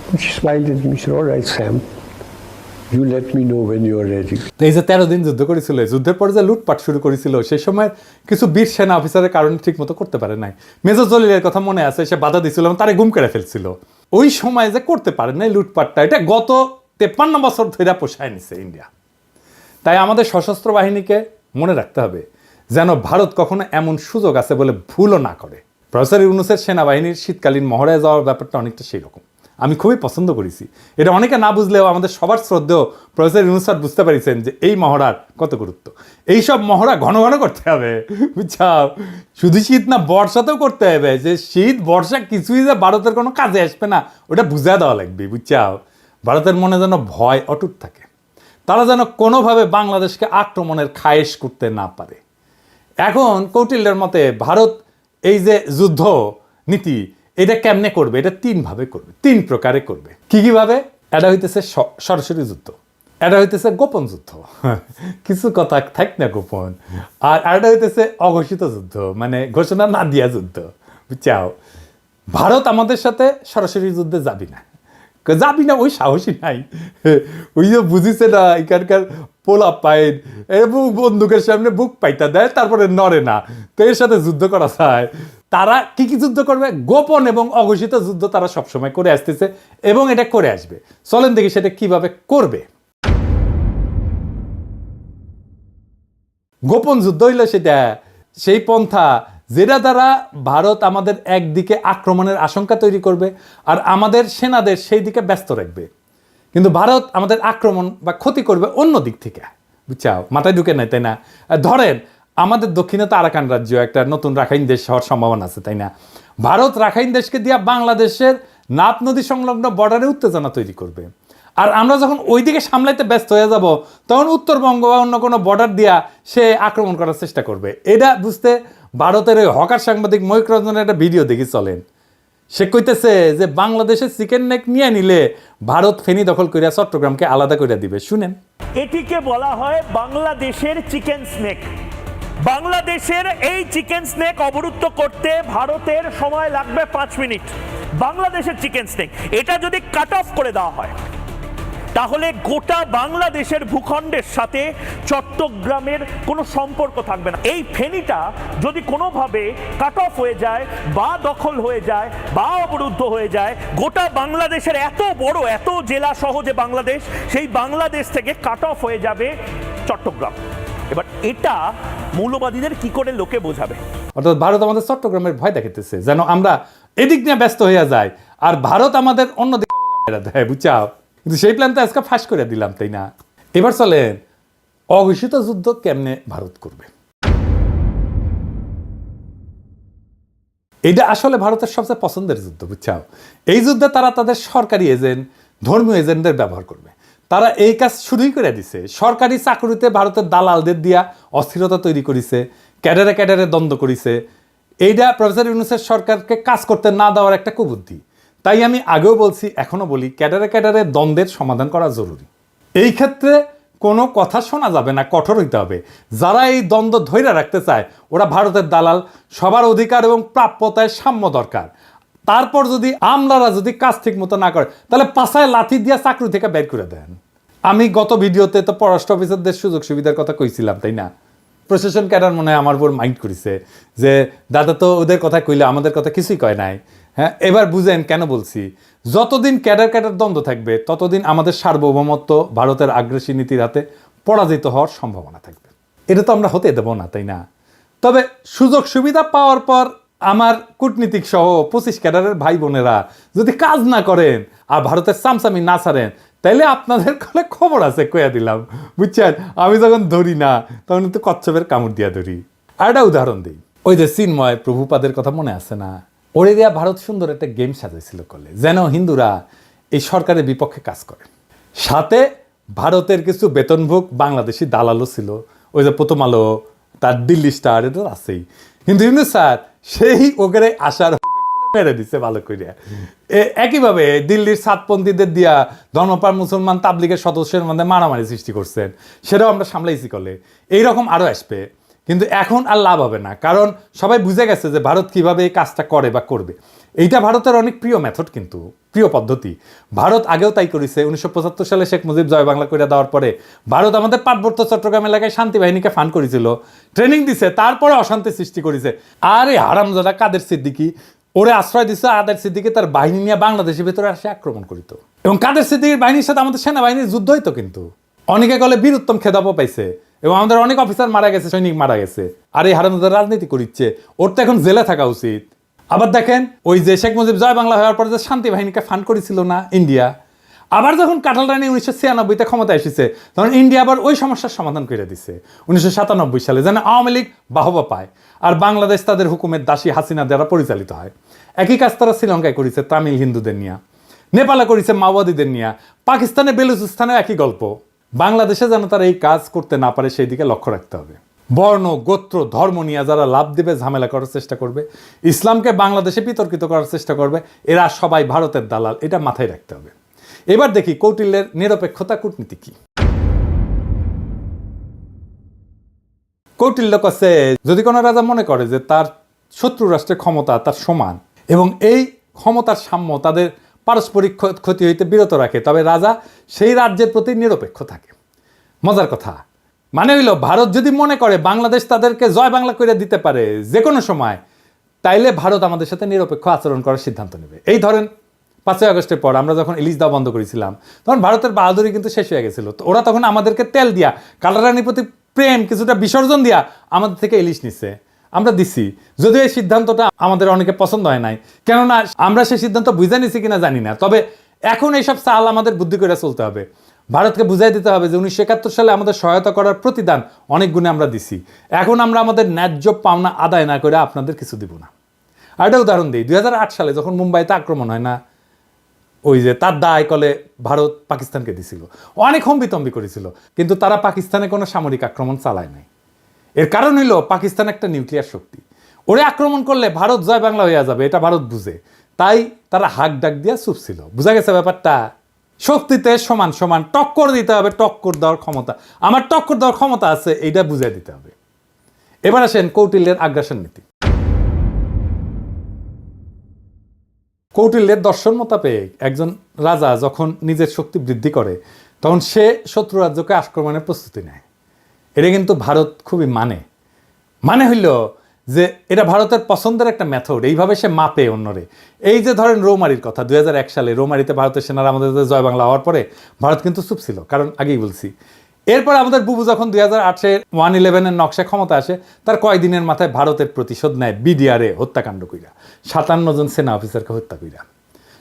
And she smiled at me, she said, all right, Sam, you let me know when you're ready. এই যে 13 দিন যুদ্ধ করেছিল, যুদ্ধের পর যে লুটপাট শুরু করেছিল, সেই সময় কিছু বীর সেনা অফিসারের কারণে ঠিক মতো করতে পারে নাই। মেজর জলিলের কথা মনে আছে, সে বাধা দিছিল, তারে গুম করে ফেলছিল। ওই সময় যে করতে পারে নাই লুটপাটটা, এটা গত 53 বছর ধরে পোষায় নিছে ইন্ডিয়া। তাই আমাদের সশস্ত্র বাহিনীকে মনে রাখতে হবে যেন ভারত কখনো এমন সুযোগ আছে বলে ভুলও না করে। প্রফেসর ইউনূসের সেনাবাহিনীর শীতকালীন মহড়ায় যাওয়ার ব্যাপারটা অনেকটা সেই রকম। আমি খুবই পছন্দ করেছি এটা। অনেকে না বুঝলেও আমাদের সবার শ্রদ্ধেয় প্রফেসর ইউনূস স্যার বুঝতে পারিছেন যে এই মহড়ার কত গুরুত্ব। এইসব মহড়া ঘন ঘন করতে হবে, বুঝছাও? শুধু শীত না, বর্ষাতেও করতে হবে। যে শীত বর্ষা কিছুই যে ভারতের কোনো কাজে আসবে না, ওটা বুঝা দেওয়া লাগবে, বুঝছাও? ভারতের মনে যেন ভয় অটুট থাকে, তারা যেন কোনোভাবে বাংলাদেশকে আক্রমণের খায়েশ করতে না পারে। এখন কৌটিল্যের মতে ভারত এই যে যুদ্ধ নীতি, এটা কেমনে করবে? এটা 3 ভাবে করবে, 3 প্রকারে করবে। কি ভাবে? এটা হইতেছে সরাসরি যুদ্ধ, এটা হইতেছে গোপন যুদ্ধ, কিছু কথা থাক না গোপন, আর এটা হইতেছে অঘোষিত যুদ্ধ, মানে ঘোষণা না দিয়া যুদ্ধ, বুঝছাও? ভারত আমাদের সাথে সরাসরি যুদ্ধে যাবি না, ওই সাহসী নাই। ওই যে বুঝিছে না, এখানকার পোলা পাইন এবং বন্দুকের সামনে বুক পাইতা দেয়, তারপরে নড়ে না। তো এর সাথে যুদ্ধ করা যায়। তারা কি যুদ্ধ করবে? গোপন এবং অঘোষিত যুদ্ধ তারা সবসময় করে আসতেছে এবং এটা করে আসবে। চলেন দেখি সেটা কিভাবে করবে। গোপন যুদ্ধ হইলে সেটা সেই পন্থা যেটা দ্বারা ভারত আমাদের একদিকে আক্রমণের আশঙ্কা তৈরি করবে আর আমাদের সেনাদের সেই দিকে ব্যস্ত রাখবে, কিন্তু ভারত আমাদের আক্রমণ বা ক্ষতি করবে অন্য দিক থেকে, বুঝছাও? মাথায় ঢুকে নাই, তাই না? ধরেন আমাদের দক্ষিণে তো আরাকান রাজ্য, একটা নতুন রাখাইন দেশ হওয়ার সম্ভাবনা আছে, তাই না? ভারত রাখাইন দেশকে দিয়া বাংলাদেশের নাপ নদী সংলগ্ন বর্ডারে উত্তেজনা তৈরি করবে, আর আমরা যখন ওই দিকে সামলাইতে ব্যস্ত হয়ে যাব তখন উত্তরবঙ্গ বা অন্য কোনো বর্ডার দিয়া সে আক্রমণ করার চেষ্টা করবে। এটা বুঝতে ভারতের ওই হকার সাংবাদিক ময়ূক রঞ্জনের একটা ভিডিও দেখি, চলেন। সে কইতেছে যে বাংলাদেশের চিকেন নেক নিয়ে নিলে ভারত ফেনী দখল করিয়া চট্টগ্রামকে আলাদা করে দিবে। শুনেন। এটিকে বলা হয় বাংলাদেশের চিকেন স্নেক। বাংলাদেশের এই চিকেন স্নেক অবরুদ্ধ করতে ভারতের সময় লাগবে 5 মিনিট। বাংলাদেশের চিকেন স্নেক এটা যদি কাট অফ করে দেওয়া হয় তাহলে গোটা বাংলাদেশের ভূখণ্ডের সাথে চট্টগ্রামের কোনো সম্পর্ক থাকবে না। এই ফেনীটা যদি কোনোভাবে কাট অফ হয়ে যায় বা দখল হয়ে যায় বা অবরুদ্ধ হয়ে যায়, গোটা বাংলাদেশের এত বড়, এত জেলা সহ যে বাংলাদেশ, সেই বাংলাদেশ থেকে কাট অফ হয়ে যাবে চট্টগ্রাম। এবার এটা মৌলবাদীদের কি করে লোকে বোঝাবে? অর্থাৎ ভারত আমাদের চট্টগ্রামের ভয় দেখাইতেছে যেন আমরা এদিক নিয়ে ব্যস্ত হইয়া যাই আর ভারত আমাদের অন্যদিকে মেরা দেয়, বুঝাও। কিন্তু সেই প্ল্যান তো আজকে ফাঁস করে দিলাম, তাই না? এবার চলেন অঘোষিত যুদ্ধ কেমনে ভারত করবে। এটা আসলে ভারতের সবচেয়ে পছন্দের যুদ্ধ, বুঝছাও। এই যুদ্ধে তারা তাদের সরকারি এজেন্ট, ধর্মীয় এজেন্টদের ব্যবহার করবে। তারা এই কাজ শুরুই করে দিছে। সরকারি চাকরিতে ভারতের দালালদের দিয়া অস্থিরতা তৈরি করেছে, ক্যাডারে ক্যাডারে দ্বন্দ্ব করেছে। এইটা প্রফেসর ইউনূসের সরকারকে কাজ করতে না দেওয়ার একটা কুবুদ্ধি। তাই আমি আগেও বলছি, এখনো বলি, ক্যাডারে ক্যাডারে দ্বন্দ্বের সমাধান করা জরুরি। এই ক্ষেত্রে কোনো কথা শোনা যাবে না, কঠোর হইতে হবে। যারা এই দ্বন্দ্ব ধৈর্য রাখতে চায় ওরা ভারতের দালাল। সবার অধিকার এবং প্রাপ্যতায় সাম্য দরকার। তারপর যদি আমলারা যদি কাজ ঠিক মতো না করে তাহলে পাছায় লাথি দিয়া চাকরি থেকে বের করে দেন। আমি গত ভিডিওতে তো পররাষ্ট্র অফিসারদের সুযোগ সুবিধার কথা কইছিলাম, তাই না? প্রশাসন ক্যাডার মনে হয় আমার উপর মাইন্ড করেছে যে দাদা তো ওদের কথা কইলে আমাদের কথা কিছুই কয় নাই। হ্যাঁ, এবার বুঝেন কেন বলছি। যতদিন ক্যাডার ক্যাডার দ্বন্দ্ব থাকবে ততদিন আমাদের সার্বভৌমত্ব ভারতের আগ্রাসী নীতির হাতে পরাজিত হওয়ার সম্ভাবনা থাকবে। এটা তো আমরা হতে দেব না, তাই না? তবে সুযোগ সুবিধা পাওয়ার পর আমার কূটনীতিক সহ 25 ক্যাডারের ভাই বোনেরা যদি কাজ না করেন আর ভারতের সামসামি না ছাড়েন তাইলে আপনাদের কলে খবর আছে, কইয়া দিলাম, বুঝছেন? আমি যখন ধরি না তখন কিন্তু কচ্ছপের কামড় দিয়া ধরি। আর একটা উদাহরণ দিই, ওই যে চিন্ময় প্রভুপাদের কথা মনে আছে না? ওরে দিয়া ভারত সুন্দর একটা গেম সাজাইছিল করলে যেন হিন্দুরা এই সরকারের বিপক্ষে কাজ করে। সাথে ভারতের কিছু বেতনভোগ বাংলাদেশি দালালও ছিল। ওই যে প্রথম আলো, তার দিল্লি স্টার, এটা আছেই। কিন্তু ইউনূস স্যার সেই ওগেরে আসার মেরে দিচ্ছে ভালো করে। একইভাবে দিল্লির সাতপন্থীদের দিয়া ধর্মপাল মুসলমান তাবলিগের সদস্যের মধ্যে মারামারি সৃষ্টি করছেন, সেটাও আমরা সামলাইছি করলে। এইরকম আরও আসবে, কিন্তু এখন আর লাভ হবে না, কারণ সবাই বুঝে গেছে যে ভারত কিভাবে এই কাজটা করে বা করবে। এইটা ভারতের অনেক প্রিয় মেথড, কিন্তু প্রিয় পদ্ধতি। ভারত আগেও তাই করেছে। 1975 সালে শেখ মুজিব জয় বাংলা করে দেওয়ার পরে ভারত আমাদের পার্বত্য চট্টগ্রাম এলাকায় শান্তি বাহিনীকে ফান্ড করেছিল, ট্রেনিং দিছে, তারপরে অশান্তি সৃষ্টি করেছে। আরে হারামজাদা কাদের সিদ্দিকী ওরে আশ্রয় দিচ্ছে। আদের সিদ্দিকী তার বাহিনী নিয়ে বাংলাদেশের ভেতরে আসে আক্রমণ করিত, এবং কাদের সিদ্দিকীর বাহিনীর সাথে আমাদের সেনাবাহিনীর যুদ্ধ হইতো। কিন্তু অনেকে গলে বীরুত্তম খেতাবও পাইছে, এবং আমাদের অনেক অফিসার মারা গেছে, সৈনিক মারা গেছে। আর এই হারামজাদা রাজনীতি করিচ্ছে, ওর তো এখন জেলে থাকা উচিত। আবার দেখেন, ওই যে শেখ মুজিব জয় বাংলা হওয়ার পরে যে শান্তি বাহিনীকে ফান্ড করেছিল না ইন্ডিয়া, আবার যখন কাঁঠাল রানী 1996-তে ক্ষমতা এসেছে তখন ইন্ডিয়া আবার ওই সমস্যার সমাধান করে দিছে 1997 সালে, যেন আওয়ামী লীগ বাহবা পায় আর বাংলাদেশ তাদের হুকুমের দাসী হাসিনা দ্বারা পরিচালিত হয়। একই কাজ তারা শ্রীলঙ্কায় করেছে তামিল হিন্দুদের নিয়ে, নেপালে করেছে মাওবাদীদের নিয়ে, পাকিস্তানে বেলুচিস্তানেও একই গল্প। বাংলাদেশে যেন তারা এই কাজ করতে না পারে সেই দিকে লক্ষ্য রাখতে হবে। বর্ণ, গোত্র, ধর্ম নিয়ে যারা লাভ দেবে, ঝামেলা করার চেষ্টা করবে, ইসলামকে বাংলাদেশে বিতর্কিত করার চেষ্টা করবে, এরা সবাই ভারতের দালাল, এটা মাথায় রাখতে হবে। এবার দেখি কৌটিল্যের নিরপেক্ষতা কূটনীতি কি। কৌটিল্য কাছে যদি কোনো রাজা মনে করে যে তার শত্রু রাষ্ট্রের ক্ষমতা তার সমান এবং এই ক্ষমতার সাম্য তাদের পারস্পরিক ক্ষতি হইতে বিরত রাখে, তবে রাজা সেই রাজ্যের প্রতি নিরপেক্ষ থাকে। মজার কথা মানে হইল, ভারত যদি মনে করে বাংলাদেশ তাদেরকে জয় বাংলা করে দিতে পারে যে কোনো সময়, তাইলে ভারত আমাদের সাথে নিরপেক্ষ আচরণ করার সিদ্ধান্ত নেবে। এই ধরেন 5ই আগস্টের পর আমরা যখন ইলিশ দেওয়া বন্ধ করেছিলাম তখন ভারতের বাহাদুরি কিন্তু শেষ হয়ে গেছিল। তো ওরা তখন আমাদেরকে তেল দিয়া, কালারানির প্রতি প্রেম কিছুটা বিসর্জন দিয়া আমাদের থেকে ইলিশ নিচ্ছে, আমরা দিছি। যদিও এই সিদ্ধান্তটা আমাদের অনেকে পছন্দ হয় নাই, কেননা আমরা সেই সিদ্ধান্ত বুঝে নিছি কিনা জানি না। তবে এখন এইসব চাল আমাদের বুদ্ধি করে চলতে হবে। ভারতকে বুঝাই দিতে হবে যে 1971 সালে আমাদের সহায়তা করার প্রতিদান অনেক গুণে আমরা দিছি। এখন আমরা আমাদের ন্যায্য পাওনা আদায় না করে আপনাদের কিছু দিব না। আর একটা উদাহরণ দিই, 2008 সালে যখন মুম্বাইতে আক্রমণ হয় না, ওই যে তার দায় কলে ভারত পাকিস্তানকে দিছিল, অনেক হম্বিতম্বি করেছিল, কিন্তু তারা পাকিস্তানে কোনো সামরিক আক্রমণ চালায় নাই। এর কারণ হইল পাকিস্তান একটা নিউক্লিয়ার শক্তি, ওরে আক্রমণ করলে ভারত জয় বাংলা হয়ে যাবে, এটা ভারত বুঝে, তাই তারা হাক ডাক দিয়া চুপ ছিল। বুঝা গেছে ব্যাপারটা? শক্তিতে সমান সমান টক্কর দিতে হবে, টক্কর দেওয়ার ক্ষমতা, আমার টক্কর দেওয়ার ক্ষমতা আছে, এইটা বুঝাই দিতে হবে। এবার আসেন কৌটিল্যের আগ্রাসন নীতি। কৌটিল্যের দর্শন মোতাবেক একজন রাজা যখন নিজের শক্তি বৃদ্ধি করে তখন সে শত্রু রাজ্যকে আক্রমণের প্রস্তুতি নেয়। এটা কিন্তু ভারত খুবই মানে হইল যে এটা ভারতের পছন্দের একটা মেথড, এইভাবে সে মাপে অন্যরে। এই যে ধরেন রৌমারির কথা, 2001 সালে রৌমারিতে ভারতের সেনারা আমাদের জয় বাংলা হওয়ার পরে ভারত কিন্তু চুপ ছিল, কারণ আগেই বলছি এরপর আমাদের বুবু যখন 2008-এ 111-এর নকশা ক্ষমতা আসে, তার কয়েকদিনের মাথায় ভারতের প্রতিশোধ নেয় বিডিআরে হত্যাকাণ্ড কইরা, 57 জন সেনা অফিসারকে হত্যা কইরা।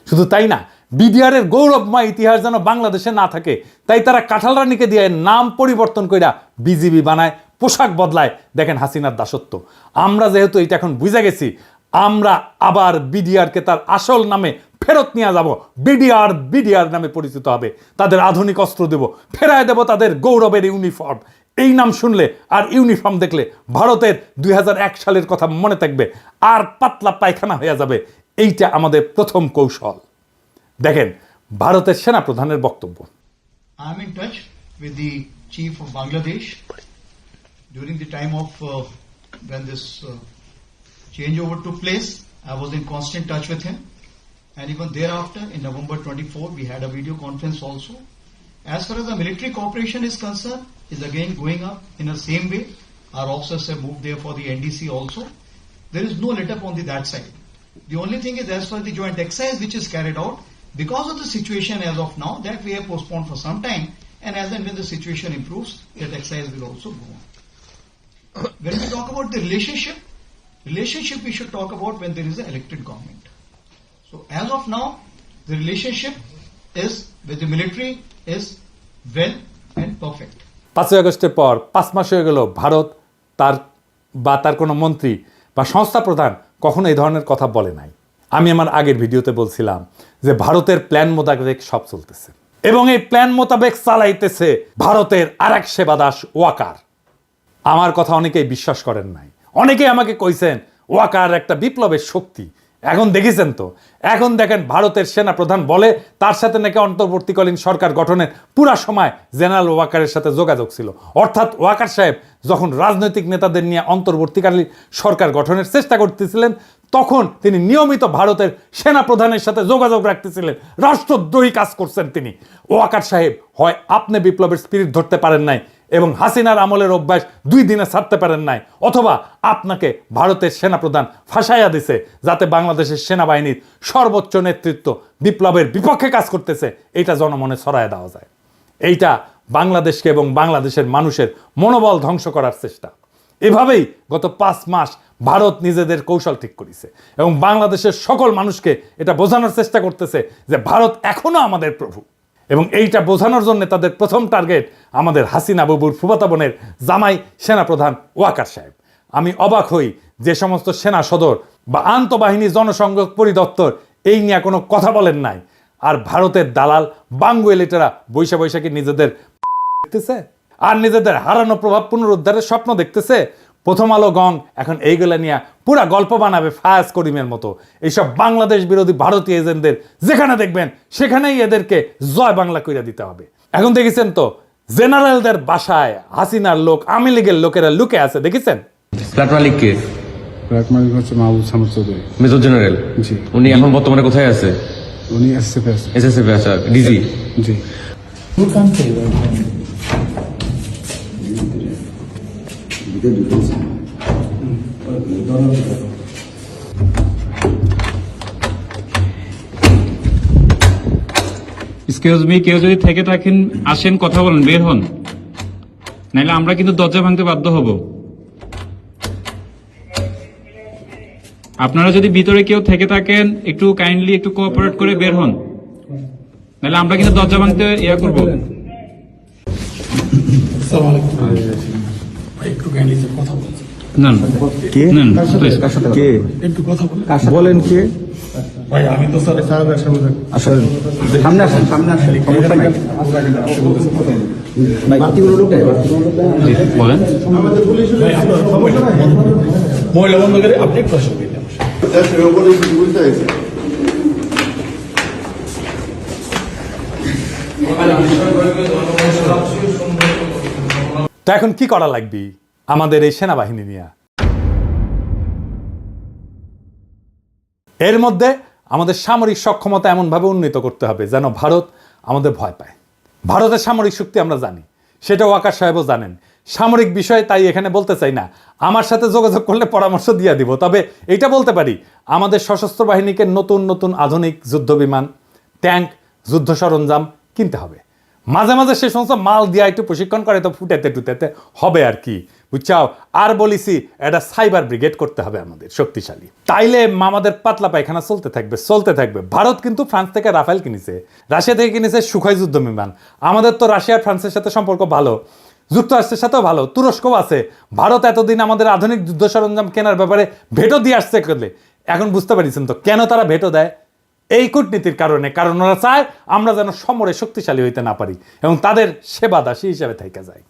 শুধু তাই না, বিডিআরের গৌরবময় ইতিহাস যেন বাংলাদেশে না থাকে, তাই তারা কাঁঠাল রানীকে দিয়ে নাম পরিবর্তন কইরা বিজিবি বানায়, পোশাক বদলায়। দেখেন হাসিনার দাসত্ব। আমরা যেহেতু এটা এখন বুঝে গেছি, আমরা আবার বিডিআরকে তার আসল নামে ফেরত নিয়ে যাব। বিডিআর নামে পরিচিত হবে, তাদের আধুনিক অস্ত্র দেব, ফেরায় দেব তাদের গৌরবের ইউনিফর্ম। এই নাম শুনলে আর ইউনিফর্ম দেখলে ভারতের 2001 সালের কথা মনে থাকবে, আর পাতলা পায়খানা হয়ে যাবে। এইটা আমাদের প্রথম কৌশল। দেখেন ভারতের সেনাপ্রধানের বক্তব্য। I am in touch with the chief of Bangladesh during the time of when this changeover took place. I was in constant touch with him, and even thereafter, in November 24, we had a video conference also. As far as the military cooperation is concerned, is again going up in the same way. Our officers have moved there for the NDC also. There is no let up on that side. The only thing is, as far as the joint exercise which is carried out, because of the situation as of now, that we have postponed for some time, and as and when the situation improves, that exercise will also go on. When we talk about the relationship we should talk about when there is an elected government. So as of now, the relationship is with the military is well and perfect. 5 আগস্টের পর 5 মাস হয়ে গেল, ভারত তার কোনো মন্ত্রী বা সংস্থা প্রধান কখনো এই ধরনের কথা বলে নাই। আমি আমার আগের ভিডিওতে বলছিলাম যে ভারতের প্ল্যান মোতাবেক সব চলতেছে, এবং এই প্ল্যান মোতাবেক চালাইতেছে ভারতের আরেক সেবাদাস ওয়াকার। আমার কথা অনেকেই বিশ্বাস করেন নাই, অনেকেই আমাকে কইছেন ওয়াকার একটা বিপ্লবের শক্তি। এখন দেখেছেন তো, এখন দেখেন ভারতের সেনা প্রধান বলে তার সাথে নাকি অন্তর্বর্তীকালীন সরকার গঠনের পুরা সময় জেনারেল ওয়াকারের সাথে যোগাযোগ ছিল। অর্থাৎ ওয়াকার সাহেব যখন রাজনৈতিক নেতাদের নিয়ে অন্তর্বর্তীকালীন সরকার গঠনের চেষ্টা করতেছিলেন, তখন তিনি নিয়মিত ভারতের সেনা প্রধানের সাথে যোগাযোগ রাখতেছিলেন। রাষ্ট্রদ্রোহী কাজ করছেন তিনি। ওয়াকার সাহেব হয় আপনি বিপ্লবের স্পিরিট ধরতে পারেন নাই এবং হাসিনার আমলের অভ্যাস 2 দিনে ছাড়তে পারেন নাই, অথবা আপনাকে ভারতের সেনাপ্রধান ফাঁসাইয়া দিছে যাতে বাংলাদেশের সেনাবাহিনীর সর্বোচ্চ নেতৃত্ব বিপ্লবের বিপক্ষে কাজ করতেছে, এটা জনমনে ছড়ায় দেওয়া যায়। এইটা বাংলাদেশকে এবং বাংলাদেশের মানুষের মনোবল ধ্বংস করার চেষ্টা। এভাবেই গত 5 মাস ভারত নিজেদের কৌশল ঠিক করেছে এবং বাংলাদেশের সকল মানুষকে এটা বোঝানোর চেষ্টা করতেছে যে ভারত এখনো আমাদের প্রভু। এবং এইটা বোঝানোর জন্য তাদের প্রথম টার্গেট আমাদের হাসিনা বাবুর ফুফাতো বোনের জামাই সেনাপ্রধান ওয়াকার সাহেব। আমি অবাক হই যে সমস্ত সেনা সদর বা আন্তঃবাহিনী জনসংযোগ পরিদপ্তর এই নিয়ে কোনো কথা বলেন নাই, আর ভারতের দালাল বাঙ্গুয়েলিটারা বৈশাখী নিজেদের দেখতেছে আর নিজেদের হারানো প্রভাব পুনরুদ্ধারের স্বপ্ন দেখতেছে। প্রথম আলো গং এখন এইগুলা নিয়ে পুরা গল্প বানাবে ফায়াজ করিমের মতো। এইসব বাংলাদেশ বিরোধী ভারতীয় এজেন্টদের যেখানে দেখবেন সেখানেই এদেরকে জয় বাংলা কইরা দিতে হবে। এখন দেখেছেন তো জেনারেলদের বাসায় হাসিনার লোক, আওয়ামী লীগের লোকেরা লুকে আছে, দেখেছেন? ফ্ল্যাট মালিক কে? ফ্ল্যাট মালিক হচ্ছে মাহবুব সামদ চৌধুরী, মেজর জেনারেল। জি। উনি এখন বর্তমানে কোথায় আছে? উনি এসএসএফ আছে। এসএসএফ আছে, ডিজি। জি। এক্সকিউজ মি, কেউ যদি থেকে থাকেন আসেন, কথা বলেন, বের হন, নাইলে আমরা কিন্তু দরজা ভাঙতে বাধ্য হব। আপনারা যদি ভিতরে কেউ থেকে থাকেন একটু কাইন্ডলি একটু কোঅপারেট করে বের হন, নাইলে আমরা কিন্তু দরজা ভাঙতে ইয়া করব। না না, কে? না না, please। কে? বলেন কে? ভাই আমি তো স্যার আসলে সামনে আসেন, সামনে আসেন, সমস্যা নাই। জি, বলেন। মহিলা বন্ধ করে আপনি একটু আসুন। তো এখন কি করা লাগবে আমাদের এই সেনাবাহিনী নিয়ে? এর মধ্যে আমাদের সামরিক সক্ষমতা এমনভাবে উন্নীত করতে হবে যেন ভারত আমাদের ভয় পায়। ভারতের সামরিক শক্তি আমরা জানি, সেটা ওয়াকার সাহেবও জানেন। সামরিক বিষয়ে তাই এখানে বলতে চাই না, আমার সাথে যোগাযোগ করলে পরামর্শ দিয়ে দিব। তবে এটা বলতে পারি, আমাদের সশস্ত্র বাহিনীকে নতুন নতুন আধুনিক যুদ্ধ বিমান, ট্যাঙ্ক, যুদ্ধ সরঞ্জাম কিনতে হবে। মাঝে মাঝে সে সমস্ত মাল দিয়া একটু প্রশিক্ষণ করে তো ফুটেতে টুটেতে হবে আর কি, বুঝছাও। আর বলিছি এটা সাইবার ব্রিগেড করতে হবে আমাদের শক্তিশালী, তাইলে আমাদের পাতলা পায়খানা চলতে থাকবে। ভারত কিন্তু ফ্রান্স থেকে রাফেল কিনেছে, রাশিয়া থেকে কিনেছে সুখয় যুদ্ধ বিমান। আমাদের তো রাশিয়া আর ফ্রান্সের সাথে সম্পর্ক ভালো, যুক্তরাষ্ট্রের সাথেও ভালো, তুরস্কও আছে। ভারত এতদিন আমাদের আধুনিক যুদ্ধ সরঞ্জাম কেনার ব্যাপারে ভেটো দিয়ে আসছে করলে, এখন বুঝতে পারছেন তো কেন তারা ভেটো দেয়? এই কূটনীতির কারণে, কারণ ওরা চায় আমরা যেন সমরে শক্তিশালী হইতে না পারি এবং তাদের সেবা দাসী হিসাবে থেকে যায়।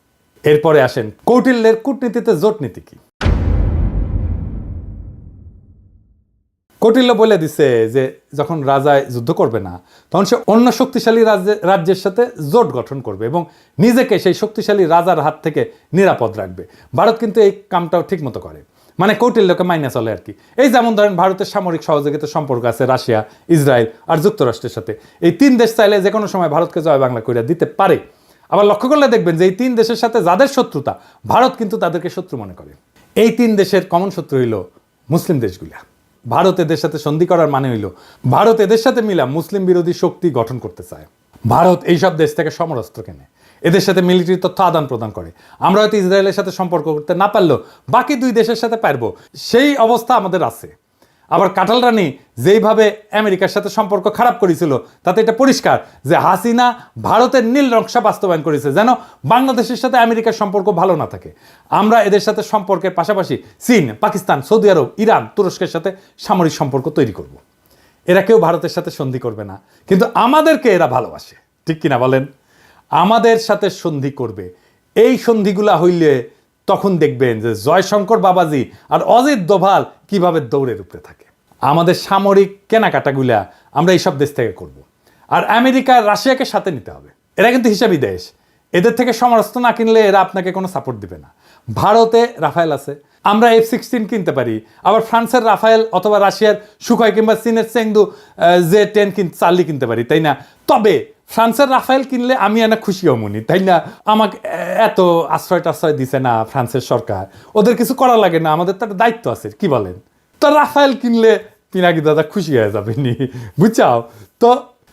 এরপরে আসেন কৌটিল্যের কূটনীতিতে জোট নীতি কি। কৌটিল্য বলে দিছে যে যখন রাজা যুদ্ধ করবে না তখন সে অন্য শক্তিশালী রাজ্যের সাথে জোট গঠন করবে এবং নিজেকে সেই শক্তিশালী রাজার হাত থেকে নিরাপদ রাখবে। ভারত কিন্তু এই কামটাও ঠিক মতো করে, মানে কৌটিল্যকে মাইনে চলে আর কি। এই যেমন ধরেন ভারতের সামরিক সহযোগিতার সম্পর্ক আছে রাশিয়া, ইসরায়েল আর যুক্তরাষ্ট্রের সাথে। এই 3 দেশ চাইলে যে কোনো সময় ভারতকে জয় বাংলা করে দিতে পারে। আবার লক্ষ্য করলে দেখবেন যে এই 3 দেশের সাথে যাদের শত্রুতা, ভারত কিন্তু তাদেরকে শত্রু মনে করে। এই 3 দেশের কমন শত্রু হইল মুসলিম দেশগুলা। ভারত এদের সাথে সন্ধি করার মানে হইল ভারত এদের সাথে মিলা মুসলিম বিরোধী শক্তি গঠন করতে চায়। ভারত এইসব দেশ থেকে সমরাস্ত্র কেনে, এদের সাথে মিলিটারি তথ্য আদান প্রদান করে। আমরা হয়তো ইসরায়েলের সাথে সম্পর্ক করতে না পারলেও বাকি 2 দেশের সাথে পারবো, সেই অবস্থা আমাদের আছে। আবার কাটাল রানী যেইভাবে আমেরিকার সাথে সম্পর্ক খারাপ করেছিল, তাতে এটা পরিষ্কার যে হাসিনা ভারতের নীল নকশা বাস্তবায়ন করেছে যেন বাংলাদেশের সাথে আমেরিকার সম্পর্ক ভালো না থাকে। আমরা এদের সাথে সম্পর্কের পাশাপাশি চীন, পাকিস্তান, সৌদি আরব, ইরান, তুরস্কের সাথে সামরিক সম্পর্ক তৈরি করব। এরা কেউ ভারতের সাথে সন্ধি করবে না, কিন্তু আমাদেরকে এরা ভালোবাসে, ঠিক কিনা বলেন? আমাদের সাথে সন্ধি করবে। এই সন্ধিগুলা হইলে তখন দেখবেন যে জয়শঙ্কর বাবাজি আর অজিত দোভাল কিভাবে দৌড়ের উপরে থাকে। আমাদের সামরিক কেনাকাটাগুলা আমরা এইসব দেশ থেকে করব। আর আমেরিকা, রাশিয়াকে সাথে নিতে হবে। এরা কিন্তু হিসাবি দেশ, এদের থেকে সমরাস্ত্র না কিনলে এরা আপনাকে কোনো সাপোর্ট দিবে না। ভারতে রাফায়েল আছে, আমরা F-16 কিনতে পারি। আবার ফ্রান্সের রাফায়েল অথবা রাশিয়ার সুখয় কিংবা চীনের চেংদু J-10 চার্লি কিনতে পারি, তাই না? তবে ফ্রান্সের রাফায়েল কিনলে আমি এনা খুশি হমুনি, তাই না? আমাকে এত আশ্রয় দিছে না ফ্রান্সের সরকার, ওদের কিছু করা লাগে না, আমাদের তো একটা দায়িত্ব আছে, কি বলেন? তো রাফায়েল কিনলে পিনাকি দাদা খুশি হয়ে যাবে নি, বুঝছাও? তো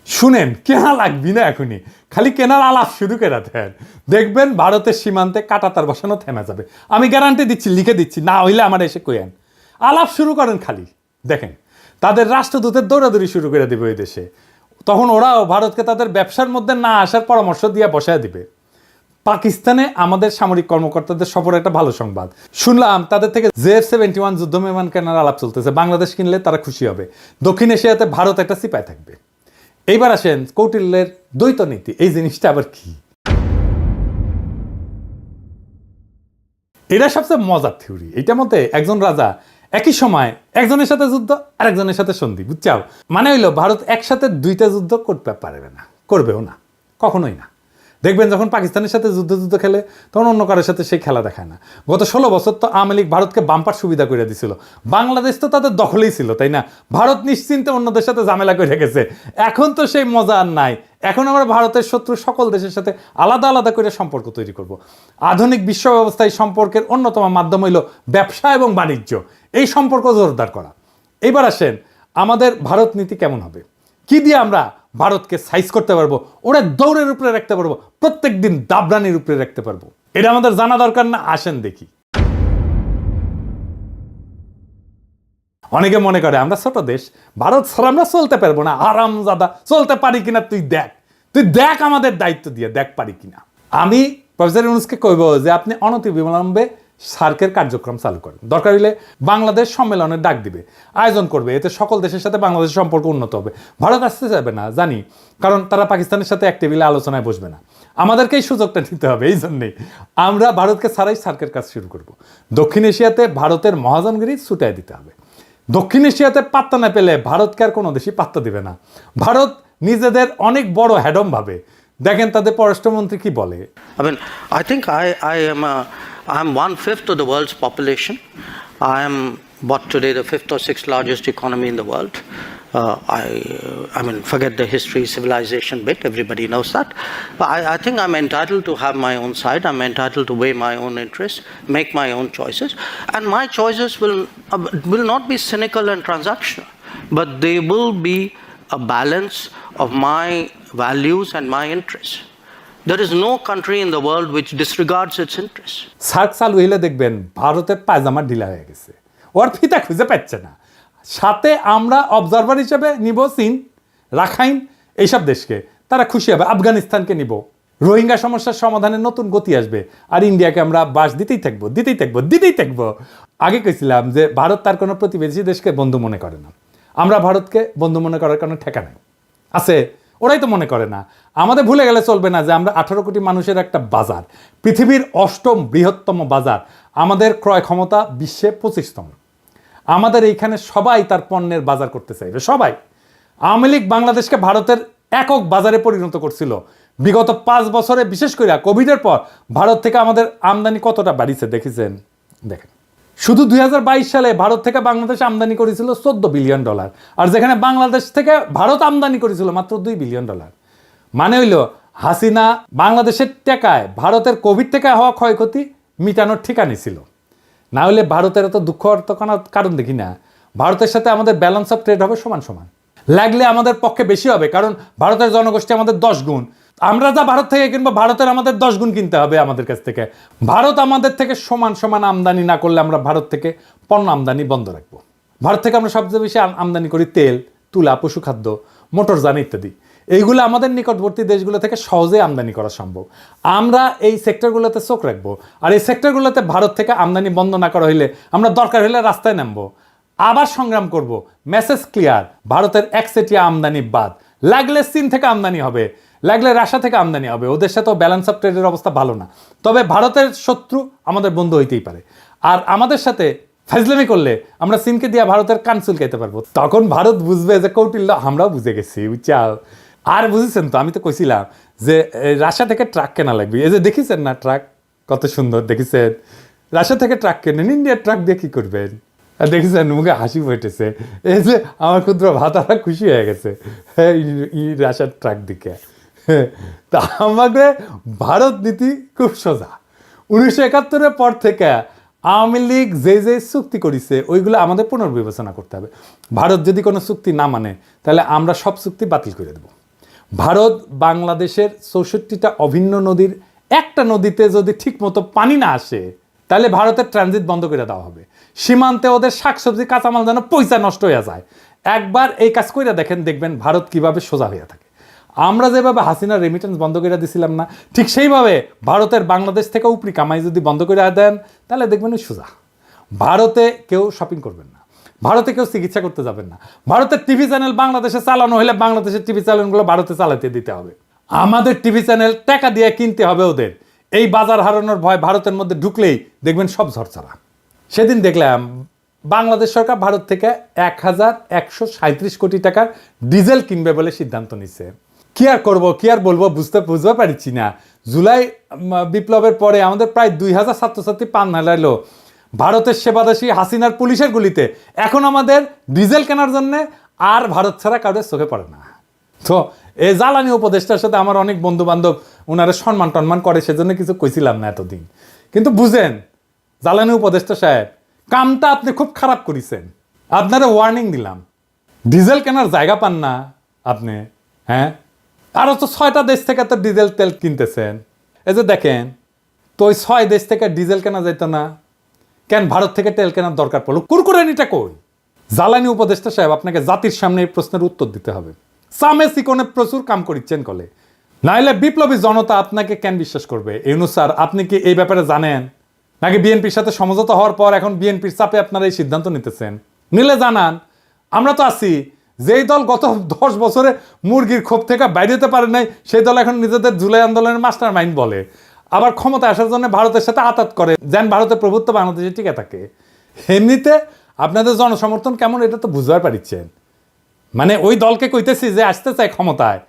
শুনেন, কেনা লাগবি না এখনই, খালি কেনার আলাপ শুরু করে দেন, দেখবেন ভারতের সীমান্তে কাঁটাতার বসানো থেমে যাবে। আমি গ্যারান্টি দিচ্ছি, লিখে দিচ্ছি, না হইলে আমার এসে কইেন। আলাপ শুরু করেন, খালি দেখেন তাদের রাষ্ট্রদূতের দৌড়াদৌড়ি শুরু করে দেবে ওই দেশে। তখন ওরাও ভারতকে তাদের ব্যবসার মধ্যে না আসার পরামর্শ দিয়ে বসায় দিবে। পাকিস্তানে আমাদের সামরিক কর্মকর্তাদের সফর একটা ভালো সংবাদ শুনলাম, তাদের থেকে J-71 যুদ্ধ বিমান কেনার আলাপ চলতেছে। বাংলাদেশ কিনলে তারা খুশি হবে। দক্ষিণ এশিয়াতে ভারত একটা সিপাই থাকবে। এইবার আসেন কৌটিল্যের দ্বৈত নীতি, এই জিনিসটা আবার কি? এটা সবচেয়ে মজার থিওরি। এটার মধ্যে একজন রাজা একই সময় একজনের সাথে যুদ্ধ আর একজনের সাথে সন্ধি, বুঝছাও? মানে হইলো ভারত একসাথে 2টা যুদ্ধ করতে পারবে না, করবেও না, কখনোই না। দেখবেন যখন পাকিস্তানের সাথে যুদ্ধ খেলে তখন অন্য কারোর সাথে সেই খেলা দেখায় না। গত 16 বছর তো আওয়ামী লীগ ভারতকে বাম্পার সুবিধা করে দিছিল, বাংলাদেশ তো তাদের দখলেই ছিল, তাই না? ভারত নিশ্চিন্তে অন্যদের সাথে ঝামেলা করে গেছে। এখন তো সেই মজা আর নাই। এখন আমরা ভারতের শত্রু সকল দেশের সাথে আলাদা আলাদা করে সম্পর্ক তৈরি করব। আধুনিক বিশ্ব ব্যবস্থায় সম্পর্কের অন্যতম মাধ্যম হইল ব্যবসা এবং বাণিজ্য, এই সম্পর্ক জোরদার করা। এবার আসেন আমাদের ভারত নীতি কেমন হবে, কি দিয়ে আমরা ভারতকে সাইজ করতে পারবো, ওরা দৌড়ের উপরে রাখতে পারবো, প্রত্যেক দিন দাবরানির উপরে রাখতে পারবো। এটা আমাদের জানা দরকার না? আসেন দেখি। অনেকে মনে করে আমরা ছোট দেশ, ভারত ছাড়া আমরা চলতে পারবো না। আরামজাদা, চলতে পারি কিনা তুই দেখ আমাদের দায়িত্ব দিয়ে দেখ পারি কিনা। আমি প্রফেসর ইউনূসকে কইব যে আপনি অনতিবিলম্বে সার্কের কার্যক্রম চালু করেন। দরকার হলে বাংলাদেশ সম্মেলনের ডাক দিবে, আয়োজন করবে, এতে সকল দেশের সাথে বাংলাদেশের সম্পর্ক উন্নত হবে। ভারত আসতে যাবে না জানি, কারণ তারা পাকিস্তানের সাথে এক টেবিলে আলোচনায় বসবে না। আমাদেরকেই সুযোগটা নিতে হবে। এই জন্যেই আমরা ভারতকে ছাড়াই সার্কের কাজ শুরু করব। দক্ষিণ এশিয়াতে ভারতের মহাজনগিরি ছুটাই দিতে হবে। দক্ষিণ এশিয়াতে পাত্তা না পেলে ভারতকে আর কোনো দেশই পাত্তা দিবে না। ভারত নিজেদের অনেক বড় হ্যাডম ভাবে। দেখেন তাদের পররাষ্ট্রমন্ত্রী কি বলে। I think I'm 1/5 of the world's population. I am what today the 5th or 6th largest economy in the world. I mean, forget the history, civilization bit, everybody knows that. But I think I'm entitled to have my own side. I'm entitled to weigh my own interests, make my own choices. And my choices will not be cynical and transactional, but they will be a balance of my values and my interests. There is no country in the world which disregards its interests. SAARC চালু হইলে দেখবেন ভারতের পায়জামা ঢিলা হয়ে গেছে, ওর ফিতা খুঁজে পাচ্ছে না। সাথে আমরা অবজারভার হিসেবে নিব চীন, রাখাইন, এইসব দেশকে, তারা খুশি হবে। আফগানিস্তানকে নিব, রোহিঙ্গা সমস্যার সমাধানে নতুন গতি আসবে। আর ইন্ডিয়াকে আমরা বাস দিতেই থাকবো। আগে কইছিলাম যে ভারত তার কোনো প্রতিবেশী দেশকে বন্ধু মনে করে না। আমরা ভারতকে বন্ধু মনে করার কোনো ঠেকা নাই আছে, ওরাই তো মনে করে না। আমাদের ভুলে গেলে চলবে না যে আমরা 18 কোটি মানুষের একটা বাজার, পৃথিবীর 8ম বৃহত্তম বাজার, আমাদের ক্রয় ক্ষমতা বিশ্বে 25তম। আমাদের এইখানে সবাই তার পণ্যের বাজার করতে চাইবে, সবাই। আওয়ামী লীগ বাংলাদেশকে ভারতের একক বাজারে পরিণত করছিল। বিগত 5 বছরে, বিশেষ করে কোভিডের পর ভারত থেকে আমাদের আমদানি কতটা বাড়িছে দেখেছেন? দেখেন, শুধু 2022 সালে ভারত থেকে বাংলাদেশ আমদানি করেছিল $14 বিলিয়ন, আর যেখানে বাংলাদেশ থেকে ভারত আমদানি করেছিল মাত্র $2 বিলিয়ন। মানে হইল হাসিনা বাংলাদেশের টাকায় ভারতের কোভিড থেকে হওয়া ক্ষয়ক্ষতি মিটানোর ঠিকানি ছিল। না হলে ভারতের এত দুঃখ কারণ দেখি না। ভারতের সাথে আমাদের ব্যালেন্স অফ ট্রেড হবে সমান সমান, লাগলে আমাদের পক্ষে বেশি হবে, কারণ ভারতের জনগোষ্ঠী আমাদের 10 গুণ। আমরা যা ভারত থেকে কিনবো, ভারতের আমাদের 10 গুণ কিনতে হবে আমাদের কাছ থেকে। ভারত আমাদের থেকে সমান সমান আমদানি না করলে আমরা ভারত থেকে পণ্য আমদানি বন্ধ রাখবো। ভারত থেকে আমরা সবচেয়ে বেশি আমদানি করি তেল, তুলা, পশুখাদ্য, মোটরযান ইত্যাদি। এইগুলো আমাদের নিকটবর্তী দেশগুলো থেকে সহজে আমদানি করা সম্ভব। আমরা এই সেক্টরগুলোতে চোখ রাখবো, আর এই সেক্টরগুলোতে ভারত থেকে আমদানি বন্ধ না করা হইলে আমরা দরকার হলে রাস্তায় নামবো, আবার সংগ্রাম করব। মেসেজ ক্লিয়ার, ভারতের একচেটিয়া আমদানি বাদ। লাগলে চীন থেকে আমদানি হবে, লাগলে রাশিয়া থেকে আমদানি হবে, ওদের সাথেও ব্যালেন্স অফ ট্রেডের অবস্থা ভালো না। তবে ভারতের শত্রু আমাদের বন্ধু হইতেই পারে, আর আমাদের সাথে ফাজলামি করলে আমরা চীনকে দিয়ে ভারতের কান চুলকাইতে পারবো। তখন ভারত বুঝবে যে কৌটিল্য আমরাও বুঝে গেছি, বুঝছাও। আর বুঝেছেন তো, আমি তো কইছিলাম যে রাশিয়া থেকে ট্রাক কেনা লাগবে। এই যে দেখেছেন না ট্রাক কত সুন্দর, দেখেছেন? রাশিয়া থেকে ট্রাক কেনেন, ইন্ডিয়ার ট্রাক দিয়ে কি করবেন? দেখেছেন, মুখে হাসি ফুটেছে। এই যে আমার ক্ষুদ্র ভাতারা খুশি হয়ে গেছে রাশিয়ার ট্রাক দিকে। তা আমাদের ভারত নীতি খুব সোজা। 1971-এর পর থেকে আওয়ামী লীগ যে চুক্তি করেছে ওইগুলো আমাদের পুনর্বিবেচনা করতে হবে। ভারত যদি কোনো চুক্তি না মানে, তাহলে আমরা সব চুক্তি বাতিল করে দেব। ভারত বাংলাদেশের 64টা অভিন্ন নদীর একটা নদীতে যদি ঠিক মতো পানি না আসে, তাহলে ভারতের ট্রানজিট বন্ধ করে দেওয়া হবে। সীমান্তে ওদের শাকসবজি কাঁচামাল যেন পয়সা নষ্ট হয়ে যায়। একবার এই কাজ করে দেখবেন ভারত কিভাবে সোজা হয়ে থাকে। আমরা যেভাবে হাসিনার রেমিটেন্স বন্ধ করে দিছিলাম না, ঠিক সেইভাবে ভারতের বাংলাদেশ থেকে উপরি কামাই যদি বন্ধ করে দেন, তাহলে দেখবেন সোজা। ভারতে কেউ শপিং করবেন না, ভারতে কেউ চিকিৎসা করতে যাবেন না। ভারতের টিভি চ্যানেল বাংলাদেশে চালানো হলে বাংলাদেশের টিভি চ্যানেলগুলো ভারতে চালাতে দিতে হবে। আমাদের টিভি চ্যানেল টাকা দিয়ে কিনতে হবে ওদের। এই বাজার হারানোর ভয় ভারতের মধ্যে ঢুকলেই দেখবেন সব ঝরঝরা। সেদিন দেখলাম বাংলাদেশ সরকার ভারত থেকে 1137 কোটি টাকার ডিজেল কিনবে বলে সিদ্ধান্ত নিচ্ছে। কি আর করবো, কি আর বলবো, বুঝতে পারছি না। জুলাই বিপ্লবের পরে আমাদের প্রায় 2000 ছাত্রছাত্রী প্রাণ হারাইলো ভারতের সেবাদাসী হাসিনার পুলিশের গুলিতে। এখন আমাদের ডিজেল কেনার জন্য আর ভারত ছাড়া কারোর চোখে পড়ে না। তো এই জ্বালানি উপদেষ্টার সাথে আমার অনেক বন্ধু বান্ধব ওনারা সম্মান টন্মান করে, সেজন্য কিছু কইছিলাম না এতদিন। কিন্তু বুঝেন জ্বালানি উপদেষ্টা সাহেব, কামটা আপনি খুব খারাপ করেছেন। আপনারা ওয়ার্নিং দিলাম, ডিজেল কেনার জায়গা পান না আপনি। হ্যাঁ, আরও তো 6টা দেশ থেকে তো ডিজেল তেল কিনতেছেন। এই যে দেখেন তো, ওই 6 দেশ থেকে ডিজেল কেনা যেত না কেন? ভারত থেকে তেল কেনার দরকার পড়লো, কুরকুরানিটা কই? জ্বালানি উপদেষ্টা সাহেব, আপনাকে জাতির সামনে এই প্রশ্নের উত্তর দিতে হবে। সামে সিকোনে প্রচুর কাম করিচ্ছেন কলে, নাইলে বিপ্লবী জনতা আপনাকে কেন বিশ্বাস করবে? ইউনূস স্যার, আপনি কি এই ব্যাপারে জানেন? নাকি বিএনপির সাথে সমঝোতা হওয়ার পর এখন বিএনপির চাপে আপনারা এই সিদ্ধান্ত নিতেছেন? নিলে জানান, আমরা তো আছি। যেই দল গত 10 বছরে মুরগির ক্ষোভ থেকে বাইরে যেতে পারে নাই, সেই দল এখন নিজেদের জুলাই আন্দোলনের মাস্টার মাইন্ড বলে, আবার ক্ষমতা আসার জন্য ভারতের সাথে আতাত করে, যেন ভারতের প্রভুত্ব বাংলাদেশে টিকে থাকে। এমনিতে আপনাদের জনসমর্থন কেমন এটা তো বুঝবার পারিচ্ছেন। মানে ওই দলকে কইতেছি যে আসতে চায় ক্ষমতায়,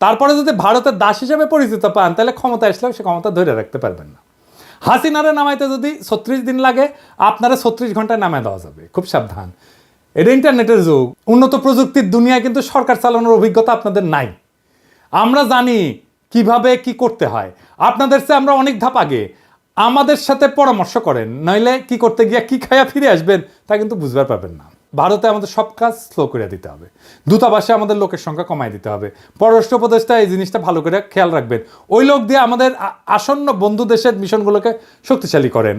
তারপরে যদি ভারতের দাস হিসেবে পরিচিত পান, তাহলে ক্ষমতা আসলেও সে ক্ষমতা ধরে রাখতে পারবেন না। হাসিনারে নামাইতে যদি 36 দিন লাগে, আপনারা 36 ঘন্টায় নামায় দেওয়া যাবে। খুব সাবধান, এটা ইন্টারনেটের যুগ, উন্নত প্রযুক্তির দুনিয়ায়, কিন্তু সরকার চালানোর অভিজ্ঞতা আপনাদের নাই। আমরা জানি কিভাবে কি করতে হয়, আপনাদের চেয়ে আমরা অনেক ধাপ আগে। আমাদের সাথে পরামর্শ করেন, নইলে কি করতে গিয়া কি খায়া ফিরে আসবেন তা কিন্তু বুঝবার পারবেন না। ভারতে আমাদের সব কাজ স্লো করে দিতে হবে, দূতাবাসে আমাদের লোকের সংখ্যা কমায় দিতে হবে। পররাষ্ট্র উপদেষ্টা এই জিনিসটা ভালো করে খেয়াল রাখবেন, ওই লোক দিয়ে আমাদের আসন্ন বন্ধু দেশের মিশনগুলোকে শক্তিশালী করেন।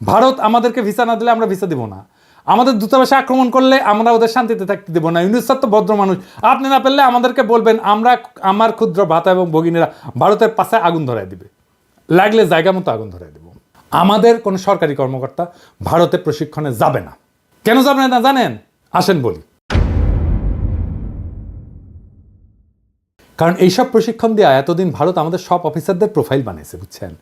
ভারত আমাদেরকে ভিসা না দিলে আমরা ভিসা দিব না, আমাদের দূতাবাসে আক্রমণ করলে আমরা ওদের শান্তিতে থাকতে দেবো না। ইউনুস স্যার তো ভদ্র মানুষ, আপনি না পারলে আমাদেরকে বলবেন, আমার ক্ষুদ্র ভ্রাতা এবং ভগিনীরা ভারতের পাশে আগুন ধরায় দিবে, লাগলে জায়গা মতো আগুন ধরায় দেব। আমাদের কোনো সরকারি কর্মকর্তা ভারতে প্রশিক্ষণে যাবে না। কেন যাবে না জানেন? আসেন বলি। কারণ এইসব প্রশিক্ষণ দেওয়া এতদিন ভারত আমাদের সব অফিসারদের প্রোফাইল বানিয়েছে, বুঝছেন?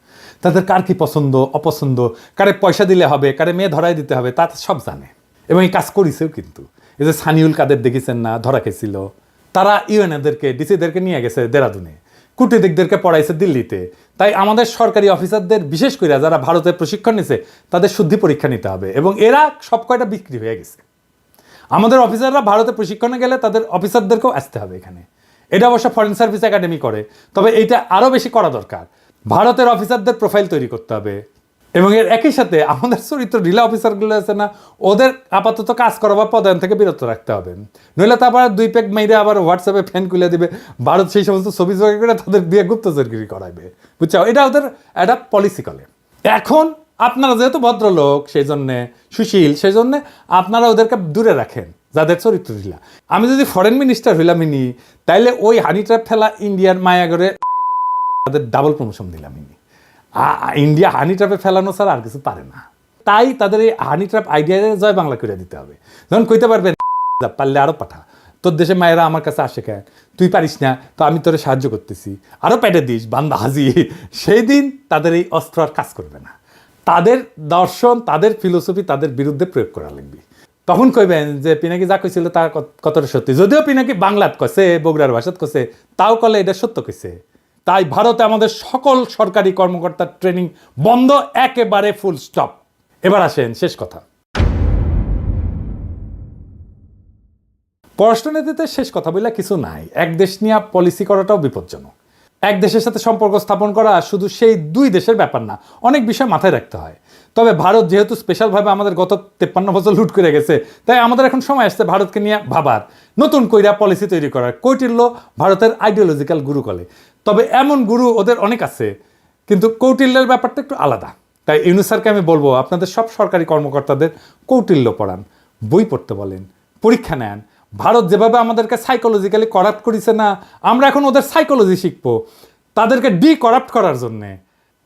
তাদের কার কি পছন্দ অপছন্দ, কারে পয়সা দিলে হবে, কারে মেয়ে ধরাই দিতে হবে, তা সব জানে এবং এই কাজ করেছেও। কিন্তু এই যে সানিউল কাদের দেখেছেন না, ধরা খেয়েছিল, তারা ইউএনএদেরকে ডিসিদেরকে নিয়ে গেছে দেরাদুনে, কূটনীতিকদেরকে পড়াইছে দিল্লিতে। তাই আমাদের সরকারি অফিসারদের বিশেষ করে যারা ভারতে প্রশিক্ষণ নিছে তাদের শুদ্ধি পরীক্ষা নিতে হবে, এবং এরা সব কয়টা বিক্রি হয়ে গেছে। আমাদের অফিসাররা ভারতে প্রশিক্ষণে গেলে তাদের অফিসারদেরকেও আসতে হবে এখানে। এটা অবশ্য ফরেন সার্ভিস একাডেমি করে, তবে এটা আরও বেশি করা দরকার। ভারতের অফিসারদের প্রোফাইল তৈরি করতে হবে, এবং এর একই সাথে আমাদের চরিত্র ঢিলা অফিসারগুলো আছে না, ওদের আপাতত কাজ করা বা পদায়ন থেকে বিরত রাখতে হবে। নইলে তারপর 2 পেগ মেরে আবার হোয়াটসঅ্যাপে ফ্যান খুলে দিবে, ভারত সেই সমস্ত ছবি জোগাড় করে তাদের বিয়ে গুপ্তচরগিরি করাইবে, বুঝছো? এটা ওদের একটা পলিসি করে। এখন আপনারা যেহেতু ভদ্রলোক, সেই জন্যে সুশীল, সেই জন্যে আপনারা ওদেরকে দূরে রাখেন যাদের চরিত্র ঢিলা। আমি যদি ফরেন মিনিস্টার হইলাম ইনি, তাইলে ওই হানি ট্র্যাপ ফেলা ইন্ডিয়ার মায়াগরে তাদের ডাবল প্রমোশন দিলাম ইনি। ইন্ডিয়া হানি ট্র্যাপে ফেলানো ছাড়া আর কিছু পারে না। তাই তাদের এই হানি ট্র্যাপ আইডিয়া জয় বাংলা করে দিতে হবে। যখন কইতে পারবেন পারলে আরও পাঠা, তোর দেশে মায়েরা আমার কাছে আসে কেন, তুই পারিস না তো আমি তোরে সাহায্য করতেছি, আরও পেটে দিস বান্দা হাজি, সেই দিন তাদের এই অস্ত্র আর কাজ করবে না। তাদের দর্শন, তাদের ফিলোসফি তাদের বিরুদ্ধে প্রয়োগ করা লাগবে। তখন কইবেন যে পিনাকি যা কইছিল তা কতটা সত্যি, যদিও পিনাকি বাংলাত কছে, বগুড়ার ভাষাত কছে, তাও কলে এটা সত্য কইছে। তাই ভারতে আমাদের সকল সরকারি কর্মকর্তার ট্রেনিং বন্ধ, একেবারে ফুল স্টপ। এবার আসেন শেষ কথা। পররাষ্ট্রনীতিতে শেষ কথা বলে কিছু নাই। এক দেশ নিয়ে পলিসি করাটাও বিপজ্জনক। এক দেশের সাথে সম্পর্ক স্থাপন করা শুধু সেই 2 দেশের ব্যাপার না, অনেক বিষয় মাথায় রাখতে হয়। তবে ভারত যেহেতু স্পেশালভাবে আমাদের গত 53 বছর লুট করে গেছে, তাই আমাদের এখন সময় আসছে ভারতকে নিয়ে ভাবার, নতুন কইরা পলিসি তৈরি করার। কৌটিল্য ভারতের আইডিওলজিক্যাল গুরু কলে, তবে এমন গুরু ওদের অনেক আছে, কিন্তু কৌটিল্যের ব্যাপারটা একটু আলাদা। তাই ইউনুস স্যারকে আমি বলবো, আপনাদের সব সরকারি কর্মকর্তাদের কৌটিল্য পড়ান, বই পড়তে বলেন, পরীক্ষা নেন। ভারত যেভাবে আমাদেরকে সাইকোলজিক্যালি করাপ্ট করেছে না, আমরা এখন ওদের সাইকোলজি শিখবো তাদেরকে করাপ্ট করার জন্যে।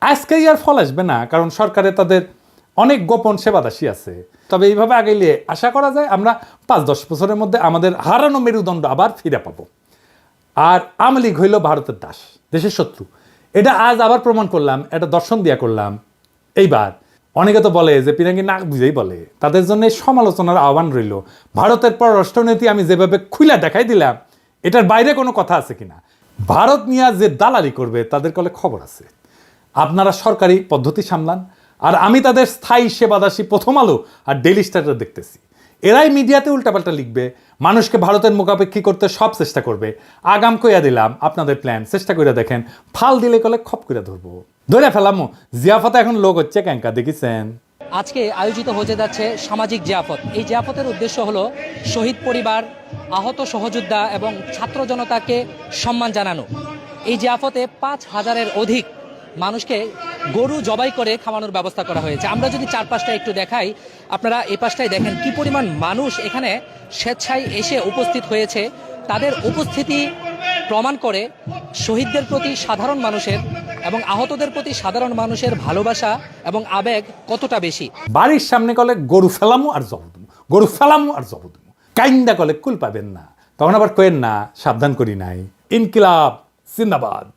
আজকেই আর ফল আসবে না, কারণ সরকারে তাদের অনেক গোপন সেবাদাসী আছে। তবে এইভাবে আগাইলে আশা করা যায় আমরা 5-10 বছরের মধ্যে আমাদের হারানো মেরুদণ্ড আবার ফিরে পাবো। আর আওয়ামী লীগ হইল ভারতের দাস, দেশের শত্রু। এটা আজ আবার প্রমাণ করলাম, এটা দর্শন দিয়া করলাম। এইবার অনেকে তো বলে যে পিনাকি নাক বুঝেই বলে, তাদের জন্য সমালোচনার আহ্বান রইল। ভারতের পররাষ্ট্রনীতি আমি যেভাবে খুইলা দেখাই দিলাম, এটার বাইরে কোনো কথা আছে কিনা, ভারত নিয়ে যে দালালি করবে তাদের কলে খবর আছে। আপনারা সরকারি পদ্ধতি সামলান, আর আমি তাদের স্থায়ী সেবাদাসী প্রথম আলো আর ডেইলি স্টার দেখতেছি। এরাই মিডিয়াতে উল্টাপাল্টা লিখবে, মানুষকে ভারতের মুখাপেক্ষী করতে সব চেষ্টা করবে। আগাম কইয়া দিলাম আপনাদের প্ল্যান, চেষ্টা করে দেখেন, ফাল দিলে কলে খপ করে ধরবো, ধরে ফেলামো। জিয়াফতে এখন লোক হচ্ছে ক্যাঙ্কা, দেখেছেন? আজকে আয়োজিত হতে যাচ্ছে সামাজিক জিয়াফত। এই জিয়াফতের উদ্দেশ্য হলো শহীদ পরিবার, আহত সহযোদ্ধা এবং ছাত্র জনতাকে সম্মান জানানো। এই জিয়াফতে 5000-এর অধিক মানুষকে গরু জবাই করে খাওয়ানোর ব্যবস্থা করা হয়েছে। আমরা যদি চারপাশটা একটু দেখাই, আপনারা এই পাশটাই দেখেন কি পরিমাণ মানুষ এখানে স্বেচ্ছায় এসে উপস্থিত হয়েছে। তাদের উপস্থিতি প্রমাণ করে শহীদদের প্রতি সাধারণ মানুষের এবং আহতদের প্রতি সাধারণ মানুষের ভালোবাসা এবং আবেগ কতটা বেশি। বাড়ির সামনে কলে গরু ফেলামো আর জবদমু, গরু ফেলামো আর জবদমু, কাইন্দা কলে কুল পাবেন না, তখন আবার কয়েন না সাবধান করি নাই। ইনকিলাব জিন্দাবাদ।